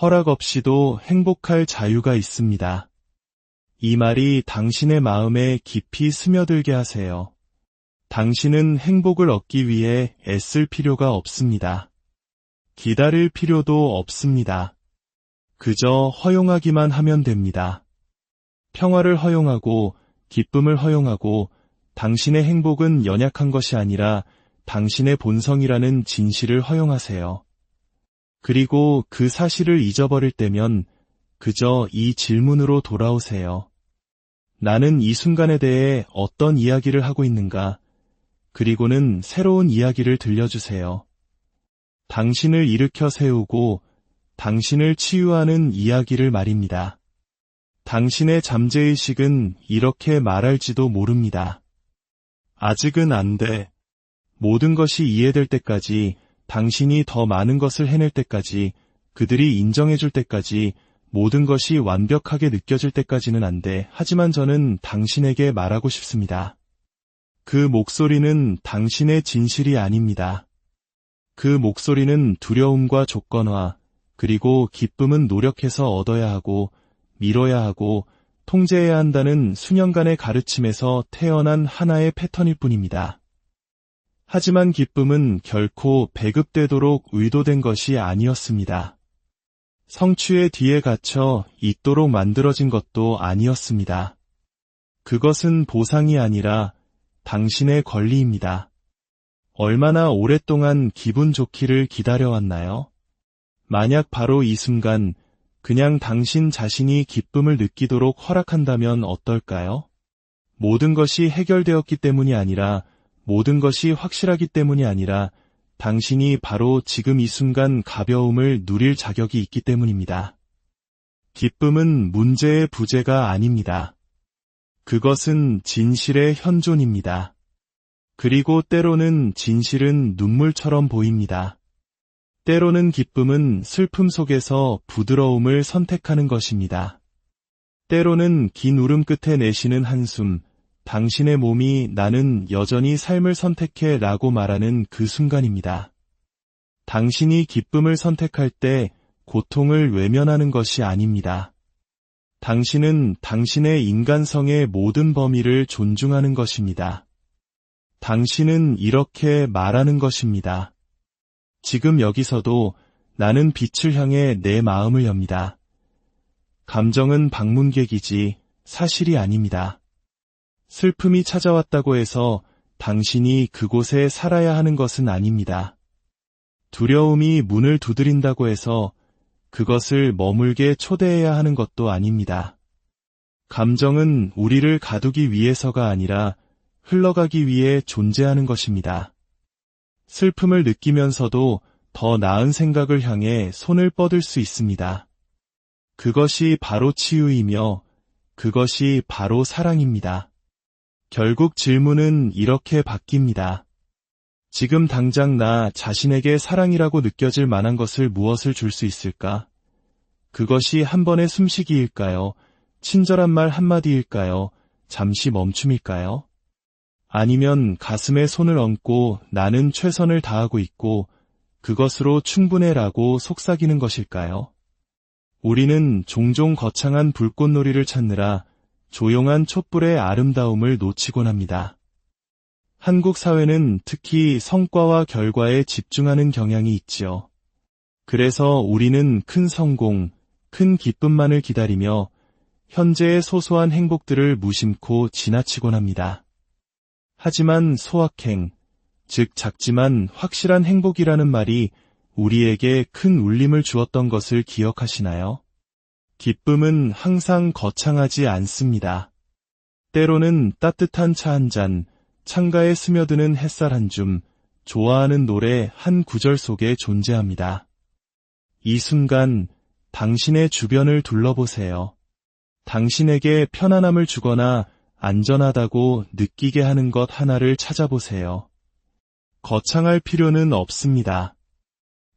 A: 허락 없이도 행복할 자유가 있습니다. 이 말이 당신의 마음에 깊이 스며들게 하세요. 당신은 행복을 얻기 위해 애쓸 필요가 없습니다. 기다릴 필요도 없습니다. 그저 허용하기만 하면 됩니다. 평화를 허용하고 기쁨을 허용하고 당신의 행복은 연약한 것이 아니라 당신의 본성이라는 진실을 허용하세요. 그리고 그 사실을 잊어버릴 때면 그저 이 질문으로 돌아오세요. 나는 이 순간에 대해 어떤 이야기를 하고 있는가? 그리고는 새로운 이야기를 들려주세요. 당신을 일으켜 세우고 당신을 치유하는 이야기를 말입니다. 당신의 잠재의식은 이렇게 말할지도 모릅니다. 아직은 안 돼. 모든 것이 이해될 때까지, 당신이 더 많은 것을 해낼 때까지, 그들이 인정해줄 때까지, 모든 것이 완벽하게 느껴질 때까지는 안 돼. 하지만 저는 당신에게 말하고 싶습니다. 그 목소리는 당신의 진실이 아닙니다. 그 목소리는 두려움과 조건화, 그리고 기쁨은 노력해서 얻어야 하고, 미뤄야 하고, 통제해야 한다는 수년간의 가르침에서 태어난 하나의 패턴일 뿐입니다. 하지만 기쁨은 결코 배급되도록 의도된 것이 아니었습니다. 성취의 뒤에 갇혀 있도록 만들어진 것도 아니었습니다. 그것은 보상이 아니라 당신의 권리입니다. 얼마나 오랫동안 기분 좋기를 기다려왔나요? 만약 바로 이 순간 그냥 당신 자신이 기쁨을 느끼도록 허락한다면 어떨까요? 모든 것이 해결되었기 때문이 아니라, 모든 것이 확실하기 때문이 아니라 당신이 바로 지금 이 순간 가벼움을 누릴 자격이 있기 때문입니다. 기쁨은 문제의 부재가 아닙니다. 그것은 진실의 현존입니다. 그리고 때로는 진실은 눈물처럼 보입니다. 때로는 기쁨은 슬픔 속에서 부드러움을 선택하는 것입니다. 때로는 긴 울음 끝에 내쉬는 한숨, 당신의 몸이 나는 여전히 삶을 선택해 라고 말하는 그 순간입니다. 당신이 기쁨을 선택할 때 고통을 외면하는 것이 아닙니다. 당신은 당신의 인간성의 모든 범위를 존중하는 것입니다. 당신은 이렇게 말하는 것입니다. 지금 여기서도 나는 빛을 향해 내 마음을 엽니다. 감정은 방문객이지 사실이 아닙니다. 슬픔이 찾아왔다고 해서 당신이 그곳에 살아야 하는 것은 아닙니다. 두려움이 문을 두드린다고 해서 그것을 머물게 초대해야 하는 것도 아닙니다. 감정은 우리를 가두기 위해서가 아니라 흘러가기 위해 존재하는 것입니다. 슬픔을 느끼면서도 더 나은 생각을 향해 손을 뻗을 수 있습니다. 그것이 바로 치유이며 그것이 바로 사랑입니다. 결국 질문은 이렇게 바뀝니다. 지금 당장 나 자신에게 사랑이라고 느껴질 만한 것을 무엇을 줄 수 있을까? 그것이 한 번의 숨쉬기일까요? 친절한 말 한마디일까요? 잠시 멈춤일까요? 아니면 가슴에 손을 얹고 나는 최선을 다하고 있고 그것으로 충분해라고 속삭이는 것일까요? 우리는 종종 거창한 불꽃놀이를 찾느라 조용한 촛불의 아름다움을 놓치곤 합니다. 한국 사회는 특히 성과와 결과에 집중하는 경향이 있지요. 그래서 우리는 큰 성공, 큰 기쁨만을 기다리며 현재의 소소한 행복들을 무심코 지나치곤 합니다. 하지만 소확행, 즉 작지만 확실한 행복이라는 말이 우리에게 큰 울림을 주었던 것을 기억하시나요? 기쁨은 항상 거창하지 않습니다. 때로는 따뜻한 차 한 잔, 창가에 스며드는 햇살 한 줌, 좋아하는 노래 한 구절 속에 존재합니다. 이 순간 당신의 주변을 둘러보세요. 당신에게 편안함을 주거나 안전하다고 느끼게 하는 것 하나를 찾아보세요. 거창할 필요는 없습니다.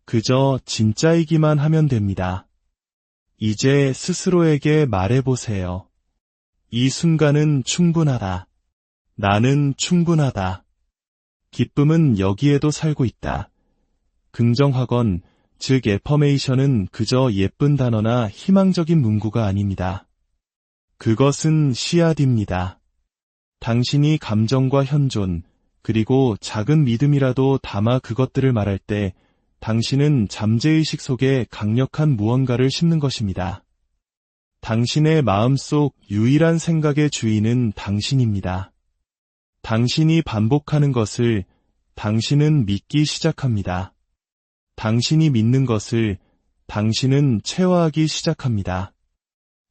A: 그저 진짜이기만 하면 됩니다. 이제 스스로에게 말해보세요. 이 순간은 충분하다. 나는 충분하다. 기쁨은 여기에도 살고 있다. 긍정학원, 즉 애퍼메이션은 그저 예쁜 단어나 희망적인 문구가 아닙니다. 그것은 씨앗입니다. 당신이 감정과 현존, 그리고 작은 믿음이라도 담아 그것들을 말할 때 당신은 잠재의식 속에 강력한 무언가를 심는 것입니다. 당신의 마음속 유일한 생각의 주인은 당신입니다. 당신이 반복하는 것을 당신은 믿기 시작합니다. 당신이 믿는 것을 당신은 체화하기 시작합니다.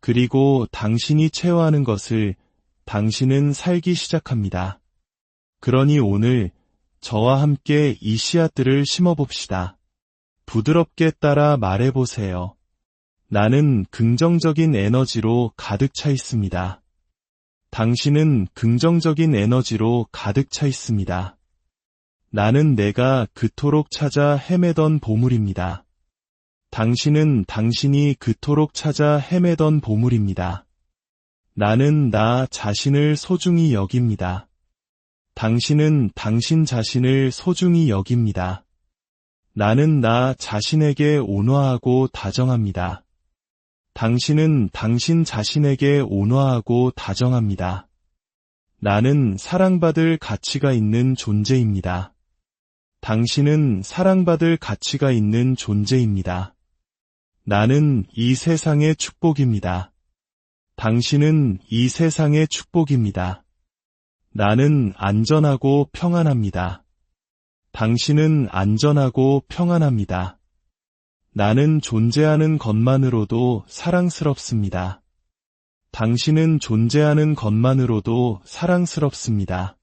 A: 그리고 당신이 체화하는 것을 당신은 살기 시작합니다. 그러니 오늘 저와 함께 이 씨앗들을 심어봅시다. 부드럽게 따라 말해보세요. 나는 긍정적인 에너지로 가득 차 있습니다. 당신은 긍정적인 에너지로 가득 차 있습니다. 나는 내가 그토록 찾아 헤매던 보물입니다. 당신은 당신이 그토록 찾아 헤매던 보물입니다. 나는 나 자신을 소중히 여깁니다. 당신은 당신 자신을 소중히 여깁니다. 나는 나 자신에게 온화하고 다정합니다. 당신은 당신 자신에게 온화하고 다정합니다. 나는 사랑받을 가치가 있는 존재입니다. 당신은 사랑받을 가치가 있는 존재입니다. 나는 이 세상의 축복입니다. 당신은 이 세상의 축복입니다. 나는 안전하고 평안합니다. 당신은 안전하고 평안합니다. 나는 존재하는 것만으로도 사랑스럽습니다. 당신은 존재하는 것만으로도 사랑스럽습니다.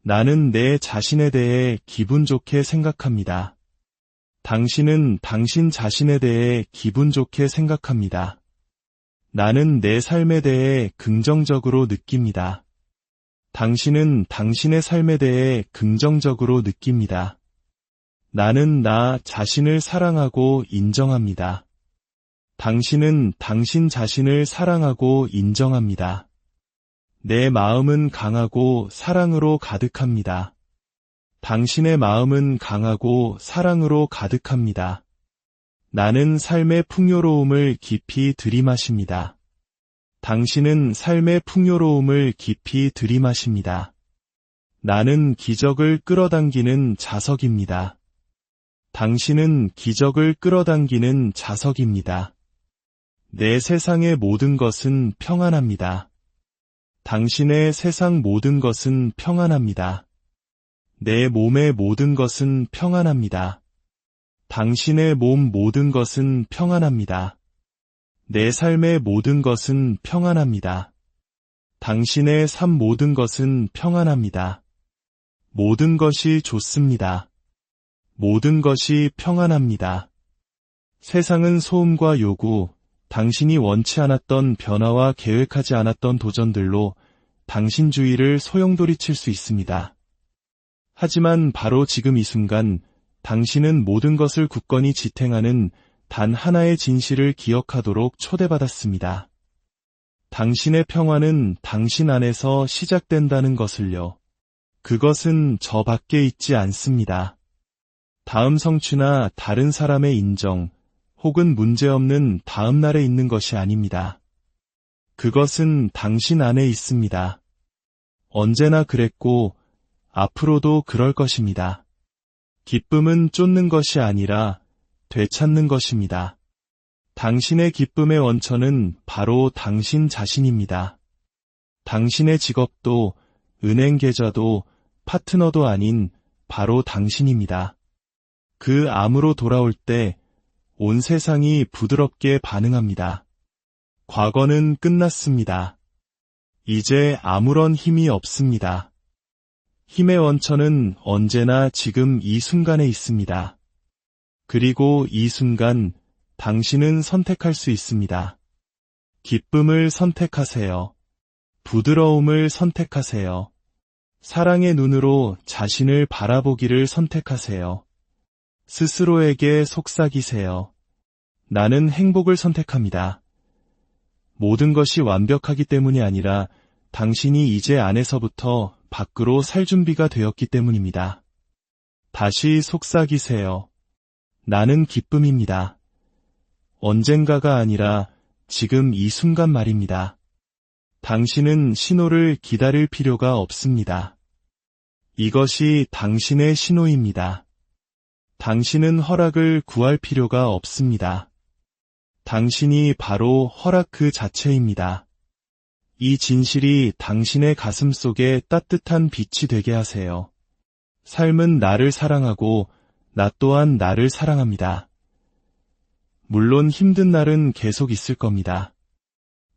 A: 나는 내 자신에 대해 기분 좋게 생각합니다. 당신은 당신 자신에 대해 기분 좋게 생각합니다. 나는 내 삶에 대해 긍정적으로 느낍니다. 당신은 당신의 삶에 대해 긍정적으로 느낍니다. 나는 나 자신을 사랑하고 인정합니다. 당신은 당신 자신을 사랑하고 인정합니다. 내 마음은 강하고 사랑으로 가득합니다. 당신의 마음은 강하고 사랑으로 가득합니다. 나는 삶의 풍요로움을 깊이 들이마십니다. 당신은 삶의 풍요로움을 깊이 들이마십니다. 나는 기적을 끌어당기는 자석입니다. 당신은 기적을 끌어당기는 자석입니다. 내 세상의 모든 것은 평안합니다. 당신의 세상 모든 것은 평안합니다. 내 몸의 모든 것은 평안합니다. 당신의 몸 모든 것은 평안합니다. 내 삶의 모든 것은 평안합니다. 당신의 삶 모든 것은 평안합니다. 모든 것이 좋습니다. 모든 것이 평안합니다. 세상은 소음과 요구, 당신이 원치 않았던 변화와 계획하지 않았던 도전들로 당신 주위를 소용돌이칠 수 있습니다. 하지만 바로 지금 이 순간 당신은 모든 것을 굳건히 지탱하는 단 하나의 진실을 기억하도록 초대받았습니다. 당신의 평화는 당신 안에서 시작된다는 것을요. 그것은 저 밖에 있지 않습니다. 다음 성취나 다른 사람의 인정, 혹은 문제없는 다음 날에 있는 것이 아닙니다. 그것은 당신 안에 있습니다. 언제나 그랬고 앞으로도 그럴 것입니다. 기쁨은 쫓는 것이 아니라 되찾는 것입니다. 당신의 기쁨의 원천은 바로 당신 자신입니다. 당신의 직업도, 은행 계좌도, 파트너도 아닌 바로 당신입니다. 그 암으로 돌아올 때 온 세상이 부드럽게 반응합니다. 과거는 끝났습니다. 이제 아무런 힘이 없습니다. 힘의 원천은 언제나 지금 이 순간에 있습니다. 그리고 이 순간 당신은 선택할 수 있습니다. 기쁨을 선택하세요. 부드러움을 선택하세요. 사랑의 눈으로 자신을 바라보기를 선택하세요. 스스로에게 속삭이세요. 나는 행복을 선택합니다. 모든 것이 완벽하기 때문이 아니라 당신이 이제 안에서부터 밖으로 살 준비가 되었기 때문입니다. 다시 속삭이세요. 나는 기쁨입니다. 언젠가가 아니라 지금 이 순간 말입니다. 당신은 신호를 기다릴 필요가 없습니다. 이것이 당신의 신호입니다. 당신은 허락을 구할 필요가 없습니다. 당신이 바로 허락 그 자체입니다. 이 진실이 당신의 가슴 속에 따뜻한 빛이 되게 하세요. 삶은 나를 사랑하고 나 또한 나를 사랑합니다. 물론 힘든 날은 계속 있을 겁니다.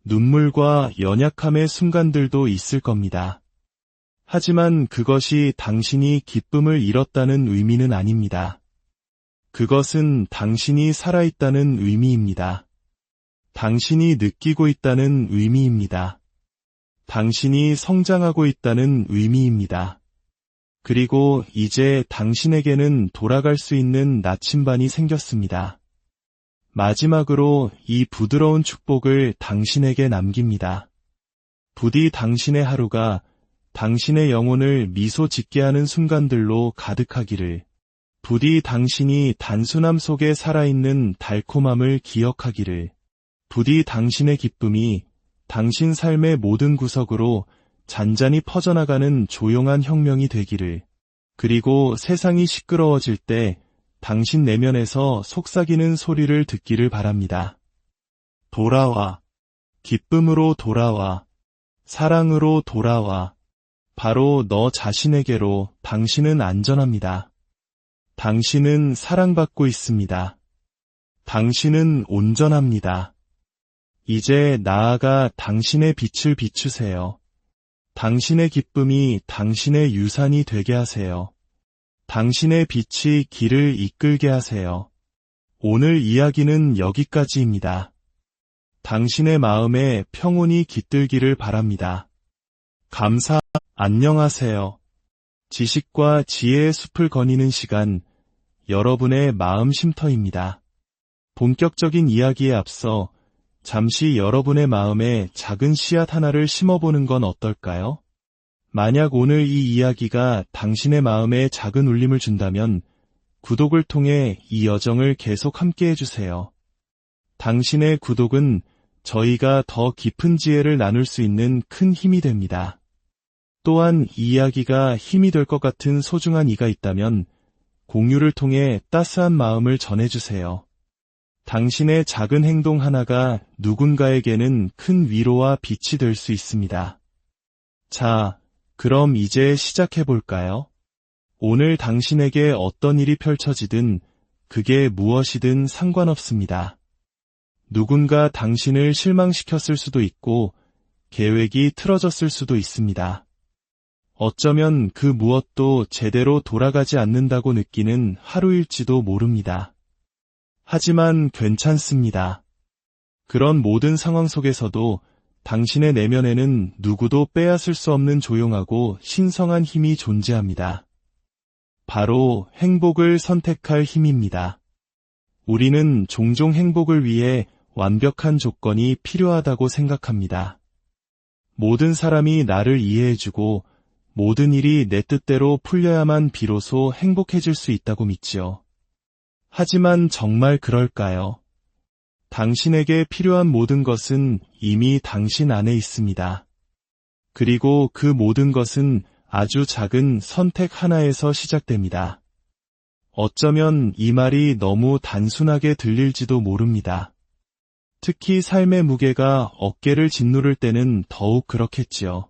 A: 눈물과 연약함의 순간들도 있을 겁니다. 하지만 그것이 당신이 기쁨을 잃었다는 의미는 아닙니다. 그것은 당신이 살아있다는 의미입니다. 당신이 느끼고 있다는 의미입니다. 당신이 성장하고 있다는 의미입니다. 그리고 이제 당신에게는 돌아갈 수 있는 나침반이 생겼습니다. 마지막으로 이 부드러운 축복을 당신에게 남깁니다. 부디 당신의 하루가 당신의 영혼을 미소 짓게 하는 순간들로 가득하기를, 부디 당신이 단순함 속에 살아있는 달콤함을 기억하기를, 부디 당신의 기쁨이 당신 삶의 모든 구석으로 잔잔히 퍼져나가는 조용한 혁명이 되기를, 그리고 세상이 시끄러워질 때 당신 내면에서 속삭이는 소리를 듣기를 바랍니다. 돌아와. 기쁨으로 돌아와. 사랑으로 돌아와. 바로 너 자신에게로. 당신은 안전합니다. 당신은 사랑받고 있습니다. 당신은 온전합니다. 이제 나아가 당신의 빛을 비추세요. 당신의 기쁨이 당신의 유산이 되게 하세요. 당신의 빛이 길을 이끌게 하세요. 오늘 이야기는 여기까지입니다. 당신의 마음에 평온이 깃들기를 바랍니다. 안녕하세요. 지식과 지혜의 숲을 거니는 시간, 여러분의 마음 쉼터입니다. 본격적인 이야기에 앞서 잠시 여러분의 마음에 작은 씨앗 하나를 심어보는 건 어떨까요? 만약 오늘 이 이야기가 당신의 마음에 작은 울림을 준다면 구독을 통해 이 여정을 계속 함께 해주세요. 당신의 구독은 저희가 더 깊은 지혜를 나눌 수 있는 큰 힘이 됩니다. 또한 이 이야기가 힘이 될 것 같은 소중한 이가 있다면 공유를 통해 따스한 마음을 전해주세요. 당신의 작은 행동 하나가 누군가에게는 큰 위로와 빛이 될 수 있습니다. 자, 그럼 이제 시작해볼까요? 오늘 당신에게 어떤 일이 펼쳐지든 그게 무엇이든 상관없습니다. 누군가 당신을 실망시켰을 수도 있고 계획이 틀어졌을 수도 있습니다. 어쩌면 그 무엇도 제대로 돌아가지 않는다고 느끼는 하루일지도 모릅니다. 하지만 괜찮습니다. 그런 모든 상황 속에서도 당신의 내면에는 누구도 빼앗을 수 없는 조용하고 신성한 힘이 존재합니다. 바로 행복을 선택할 힘입니다. 우리는 종종 행복을 위해 완벽한 조건이 필요하다고 생각합니다. 모든 사람이 나를 이해해주고 모든 일이 내 뜻대로 풀려야만 비로소 행복해질 수 있다고 믿지요. 하지만 정말 그럴까요? 당신에게 필요한 모든 것은 이미 당신 안에 있습니다. 그리고 그 모든 것은 아주 작은 선택 하나에서 시작됩니다. 어쩌면 이 말이 너무 단순하게 들릴지도 모릅니다. 특히 삶의 무게가 어깨를 짓누를 때는 더욱 그렇겠지요.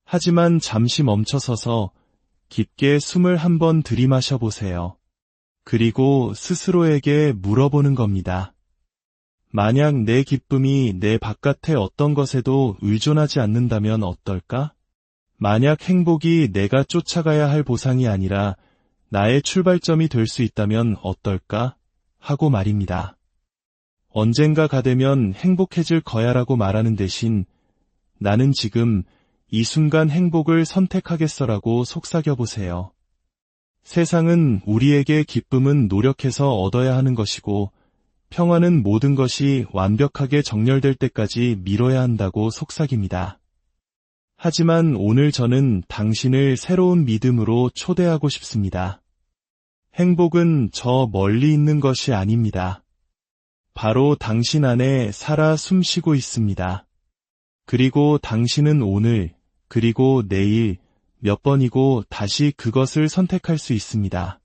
A: 하지만 잠시 멈춰서서 깊게 숨을 한번 들이마셔 보세요. 그리고 스스로에게 물어보는 겁니다. 만약 내 기쁨이 내 바깥의 어떤 것에도 의존하지 않는다면 어떨까? 만약 행복이 내가 쫓아가야 할 보상이 아니라 나의 출발점이 될 수 있다면 어떨까? 하고 말입니다. 언젠가가 되면 행복해질 거야라고 말하는 대신 나는 지금 이 순간 행복을 선택하겠어라고 속삭여보세요. 세상은 우리에게 기쁨은 노력해서 얻어야 하는 것이고 평화는 모든 것이 완벽하게 정렬될 때까지 미뤄야 한다고 속삭입니다. 하지만 오늘 저는 당신을 새로운 믿음으로 초대하고 싶습니다. 행복은 저 멀리 있는 것이 아닙니다. 바로 당신 안에 살아 숨쉬고 있습니다. 그리고 당신은 오늘, 그리고 내일 몇 번이고 다시 그것을 선택할 수 있습니다.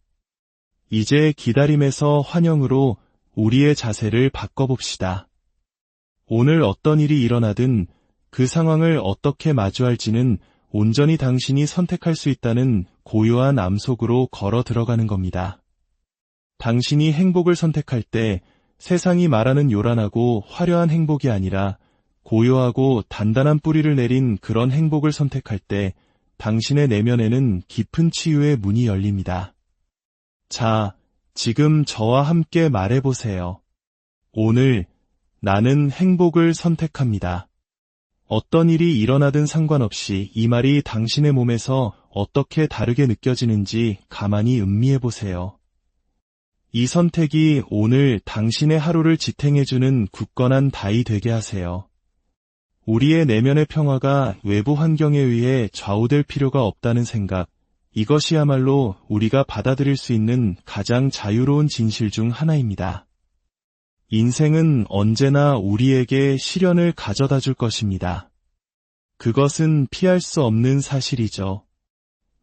A: 이제 기다림에서 환영으로 우리의 자세를 바꿔봅시다. 오늘 어떤 일이 일어나든 그 상황을 어떻게 마주할지는 온전히 당신이 선택할 수 있다는 고요한 암속으로 걸어 들어가는 겁니다. 당신이 행복을 선택할 때 세상이 말하는 요란하고 화려한 행복이 아니라 고요하고 단단한 뿌리를 내린 그런 행복을 선택할 때 당신의 내면에는 깊은 치유의 문이 열립니다. 자, 지금 저와 함께 말해보세요. 오늘 나는 행복을 선택합니다. 어떤 일이 일어나든 상관없이 이 말이 당신의 몸에서 어떻게 다르게 느껴지는지 가만히 음미해보세요. 이 선택이 오늘 당신의 하루를 지탱해주는 굳건한 다이 되게 하세요. 우리의 내면의 평화가 외부 환경에 의해 좌우될 필요가 없다는 생각, 이것이야말로 우리가 받아들일 수 있는 가장 자유로운 진실 중 하나입니다. 인생은 언제나 우리에게 시련을 가져다 줄 것입니다. 그것은 피할 수 없는 사실이죠.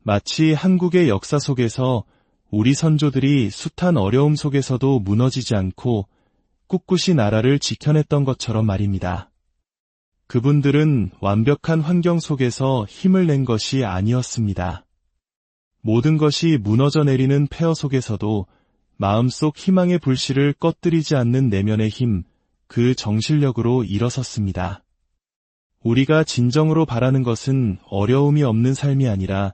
A: 마치 한국의 역사 속에서 우리 선조들이 숱한 어려움 속에서도 무너지지 않고 꿋꿋이 나라를 지켜냈던 것처럼 말입니다. 그분들은 완벽한 환경 속에서 힘을 낸 것이 아니었습니다. 모든 것이 무너져 내리는 폐허 속에서도 마음속 희망의 불씨를 꺼뜨리지 않는 내면의 힘, 그 정신력으로 일어섰습니다. 우리가 진정으로 바라는 것은 어려움이 없는 삶이 아니라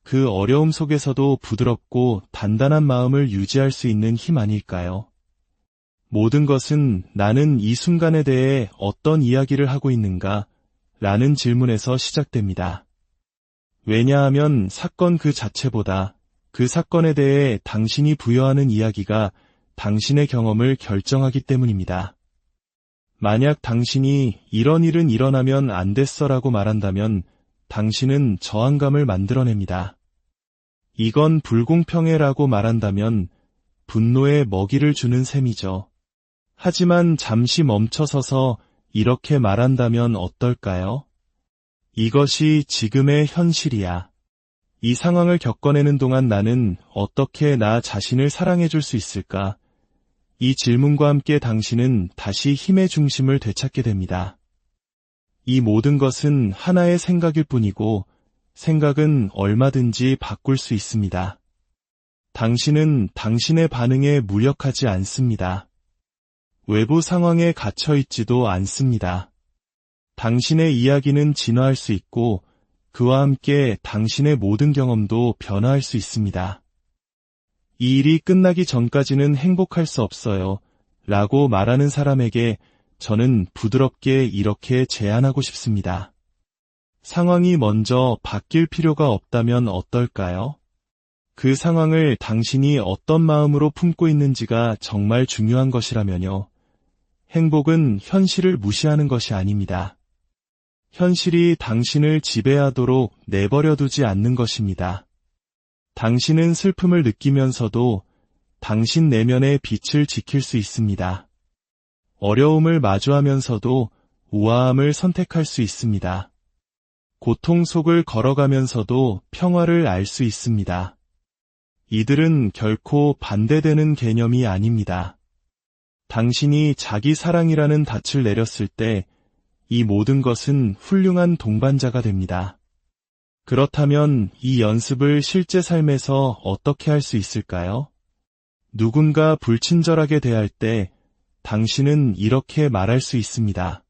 A: 그 어려움 속에서도 부드럽고 단단한 마음을 유지할 수 있는 힘 아닐까요? 모든 것은 나는 이 순간에 대해 어떤 이야기를 하고 있는가? 라는 질문에서 시작됩니다. 왜냐하면 사건 그 자체보다 그 사건에 대해 당신이 부여하는 이야기가 당신의 경험을 결정하기 때문입니다. 만약 당신이 이런 일은 일어나면 안 됐어라고 말한다면 당신은 저항감을 만들어냅니다. 이건 불공평해라고 말한다면 분노에 먹이를 주는 셈이죠. 하지만 잠시 멈춰서서 이렇게 말한다면 어떨까요? 이것이 지금의 현실이야. 이 상황을 겪어내는 동안 나는 어떻게 나 자신을 사랑해줄 수 있을까? 이 질문과 함께 당신은 다시 힘의 중심을 되찾게 됩니다. 이 모든 것은 하나의 생각일 뿐이고 생각은 얼마든지 바꿀 수 있습니다. 당신은 당신의 반응에 무력하지 않습니다. 외부 상황에 갇혀 있지도 않습니다. 당신의 이야기는 진화할 수 있고 그와 함께 당신의 모든 경험도 변화할 수 있습니다. 이 일이 끝나기 전까지는 행복할 수 없어요. 라고 말하는 사람에게 저는 부드럽게 이렇게 제안하고 싶습니다. 상황이 먼저 바뀔 필요가 없다면 어떨까요? 그 상황을 당신이 어떤 마음으로 품고 있는지가 정말 중요한 것이라면요. 행복은 현실을 무시하는 것이 아닙니다. 현실이 당신을 지배하도록 내버려두지 않는 것입니다. 당신은 슬픔을 느끼면서도 당신 내면의 빛을 지킬 수 있습니다. 어려움을 마주하면서도 우아함을 선택할 수 있습니다. 고통 속을 걸어가면서도 평화를 알 수 있습니다. 이들은 결코 반대되는 개념이 아닙니다. 당신이 자기 사랑이라는 닻을 내렸을 때 이 모든 것은 훌륭한 동반자가 됩니다. 그렇다면 이 연습을 실제 삶에서 어떻게 할 수 있을까요? 누군가 불친절하게 대할 때 당신은 이렇게 말할 수 있습니다.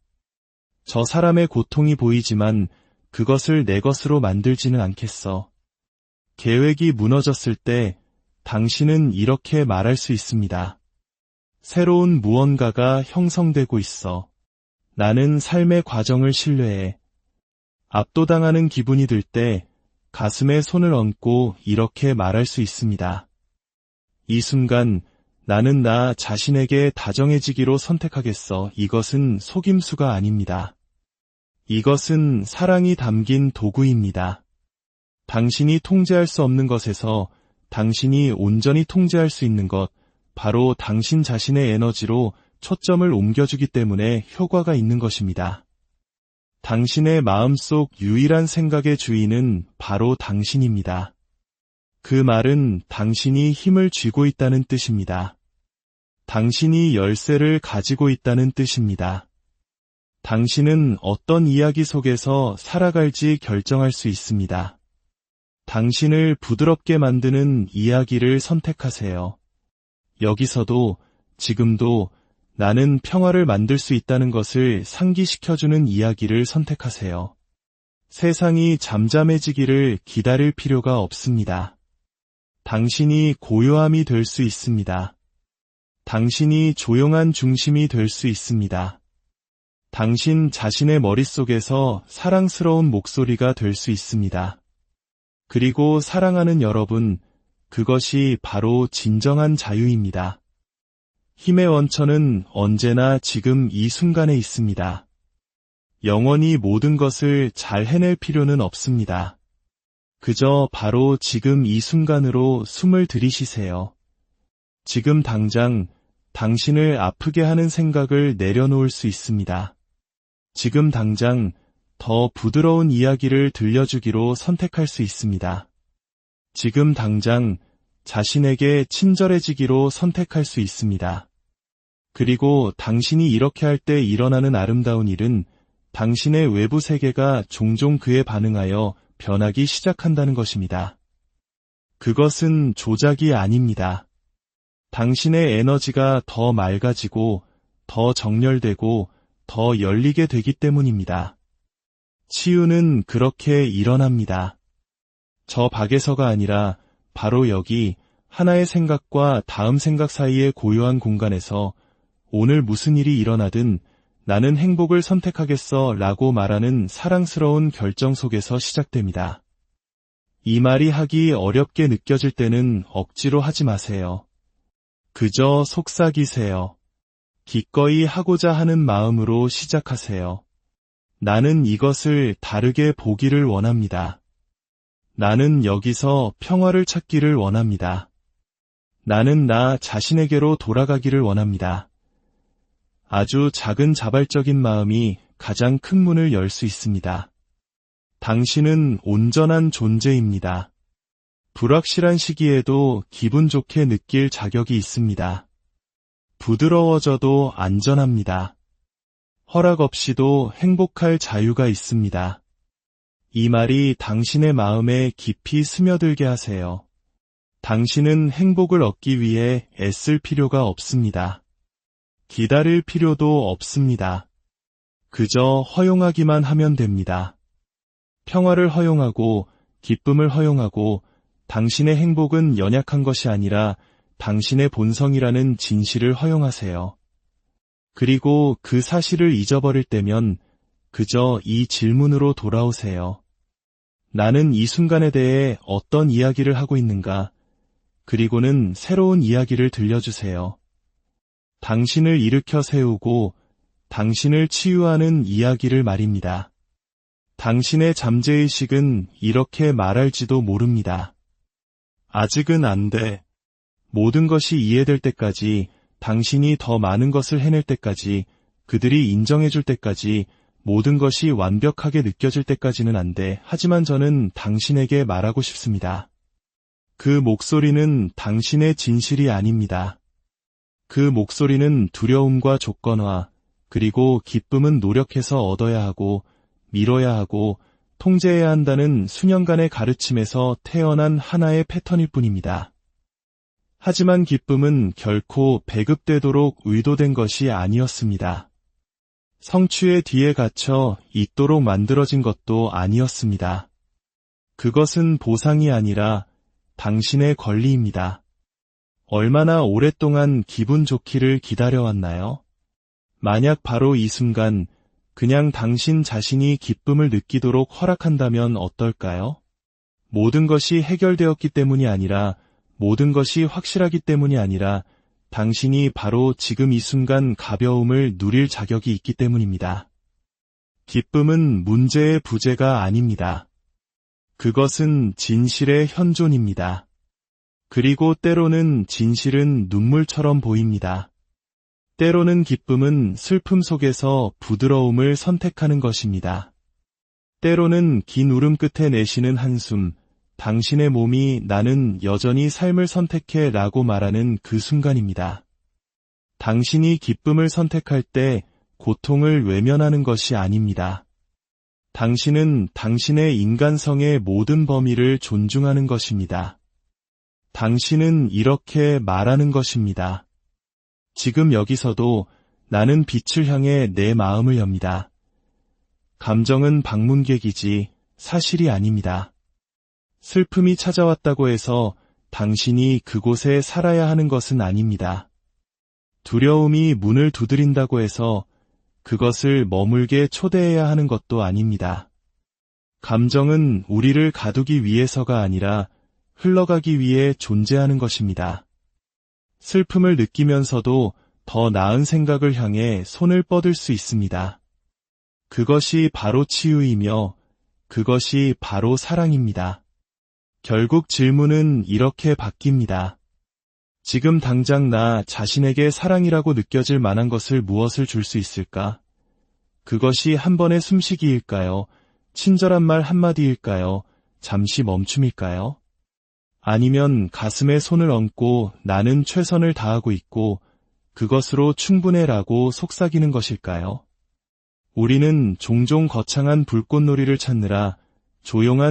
A: 저 사람의 고통이 보이지만 그것을 내 것으로 만들지는 않겠어. 계획이 무너졌을 때 당신은 이렇게 말할 수 있습니다. 새로운 무언가가 형성되고 있어. 나는 삶의 과정을 신뢰해. 압도당하는 기분이 들 때 가슴에 손을 얹고 이렇게 말할 수 있습니다. 이 순간 나는 나 자신에게 다정해지기로 선택하겠어. 이것은 속임수가 아닙니다. 이것은 사랑이 담긴 도구입니다. 당신이 통제할 수 없는 것에서 당신이 온전히 통제할 수 있는 것, 바로 당신 자신의 에너지로 초점을 옮겨주기 때문에 효과가 있는 것입니다. 당신의 마음속 유일한 생각의 주인은 바로 당신입니다. 그 말은 당신이 힘을 쥐고 있다는 뜻입니다. 당신이 열쇠를 가지고 있다는 뜻입니다. 당신은 어떤 이야기 속에서 살아갈지 결정할 수 있습니다. 당신을 부드럽게 만드는 이야기를 선택하세요. 여기서도, 지금도 나는 평화를 만들 수 있다는 것을 상기시켜주는 이야기를 선택하세요. 세상이 잠잠해지기를 기다릴 필요가 없습니다. 당신이 고요함이 될 수 있습니다. 당신이 조용한 중심이 될 수 있습니다. 당신 자신의 머릿속에서 사랑스러운 목소리가 될 수 있습니다. 그리고 사랑하는 여러분, 그것이 바로 진정한 자유입니다. 힘의 원천은 언제나 지금 이 순간에 있습니다. 영원히 모든 것을 잘 해낼 필요는 없습니다. 그저 바로 지금 이 순간으로 숨을 들이쉬세요. 지금 당장 당신을 아프게 하는 생각을 내려놓을 수 있습니다. 지금 당장 더 부드러운 이야기를 들려주기로 선택할 수 있습니다. 지금 당장 자신에게 친절해지기로 선택할 수 있습니다. 그리고 당신이 이렇게 할 때 일어나는 아름다운 일은 당신의 외부 세계가 종종 그에 반응하여 변하기 시작한다는 것입니다. 그것은 조작이 아닙니다. 당신의 에너지가 더 맑아지고 더 정렬되고 더 열리게 되기 때문입니다. 치유는 그렇게 일어납니다. 저 밖에서가 아니라 바로 여기 하나의 생각과 다음 생각 사이의 고요한 공간에서 오늘 무슨 일이 일어나든 나는 행복을 선택하겠어 라고 말하는 사랑스러운 결정 속에서 시작됩니다. 이 말이 하기 어렵게 느껴질 때는 억지로 하지 마세요. 그저 속삭이세요. 기꺼이 하고자 하는 마음으로 시작하세요. 나는 이것을 다르게 보기를 원합니다. 나는 여기서 평화를 찾기를 원합니다. 나는 나 자신에게로 돌아가기를 원합니다. 아주 작은 자발적인 마음이 가장 큰 문을 열 수 있습니다. 당신은 온전한 존재입니다. 불확실한 시기에도 기분 좋게 느낄 자격이 있습니다. 부드러워져도 안전합니다. 허락 없이도 행복할 자유가 있습니다. 이 말이 당신의 마음에 깊이 스며들게 하세요. 당신은 행복을 얻기 위해 애쓸 필요가 없습니다. 기다릴 필요도 없습니다. 그저 허용하기만 하면 됩니다. 평화를 허용하고 기쁨을 허용하고 당신의 행복은 연약한 것이 아니라 당신의 본성이라는 진실을 허용하세요. 그리고 그 사실을 잊어버릴 때면 그저 이 질문으로 돌아오세요. 나는 이 순간에 대해 어떤 이야기를 하고 있는가? 그리고는 새로운 이야기를 들려주세요. 당신을 일으켜 세우고 당신을 치유하는 이야기를 말입니다. 당신의 잠재의식은 이렇게 말할지도 모릅니다. 아직은 안 돼. 모든 것이 이해될 때까지, 당신이 더 많은 것을 해낼 때까지, 그들이 인정해줄 때까지, 모든 것이 완벽하게 느껴질 때까지는 안 돼. 하지만 저는 당신에게 말하고 싶습니다. 그 목소리는 당신의 진실이 아닙니다. 그 목소리는 두려움과 조건화, 그리고 기쁨은 노력해서 얻어야 하고, 미뤄야 하고, 통제해야 한다는 수년간의 가르침에서 태어난 하나의 패턴일 뿐입니다. 하지만 기쁨은 결코 배급되도록 의도된 것이 아니었습니다. 성취의 뒤에 갇혀 있도록 만들어진 것도 아니었습니다. 그것은 보상이 아니라 당신의 권리입니다. 얼마나 오랫동안 기분 좋기를 기다려왔나요? 만약 바로 이 순간 그냥 당신 자신이 기쁨을 느끼도록 허락한다면 어떨까요? 모든 것이 해결되었기 때문이 아니라, 모든 것이 확실하기 때문이 아니라 당신이 바로 지금 이 순간 가벼움을 누릴 자격이 있기 때문입니다. 기쁨은 문제의 부재가 아닙니다. 그것은 진실의 현존입니다. 그리고 때로는 진실은 눈물처럼 보입니다. 때로는 기쁨은 슬픔 속에서 부드러움을 선택하는 것입니다. 때로는 긴 울음 끝에 내쉬는 한숨, 당신의 몸이 나는 여전히 삶을 선택해 라고 말하는 그 순간입니다. 당신이 기쁨을 선택할 때 고통을 외면하는 것이 아닙니다. 당신은 당신의 인간성의 모든 범위를 존중하는 것입니다. 당신은 이렇게 말하는 것입니다. 지금 여기서도 나는 빛을 향해 내 마음을 엽니다. 감정은 방문객이지 사실이 아닙니다. 슬픔이 찾아왔다고 해서 당신이 그곳에 살아야 하는 것은 아닙니다. 두려움이 문을 두드린다고 해서 그것을 머물게 초대해야 하는 것도 아닙니다. 감정은 우리를 가두기 위해서가 아니라 흘러가기 위해 존재하는 것입니다. 슬픔을 느끼면서도 더 나은 생각을 향해 손을 뻗을 수 있습니다. 그것이 바로 치유이며 그것이 바로 사랑입니다. 결국 질문은 이렇게 바뀝니다. 지금 당장 나 자신에게 사랑이라고 느껴질 만한 것을 무엇을 줄 수 있을까? 그것이 한 번의 숨쉬기일까요? 친절한 말 한마디일까요? 잠시 멈춤일까요? 아니면 가슴에 손을 얹고 나는 최선을 다하고 있고 그것으로 충분해라고 속삭이는 것일까요? 우리는 종종 거창한 불꽃놀이를 찾느라 조용한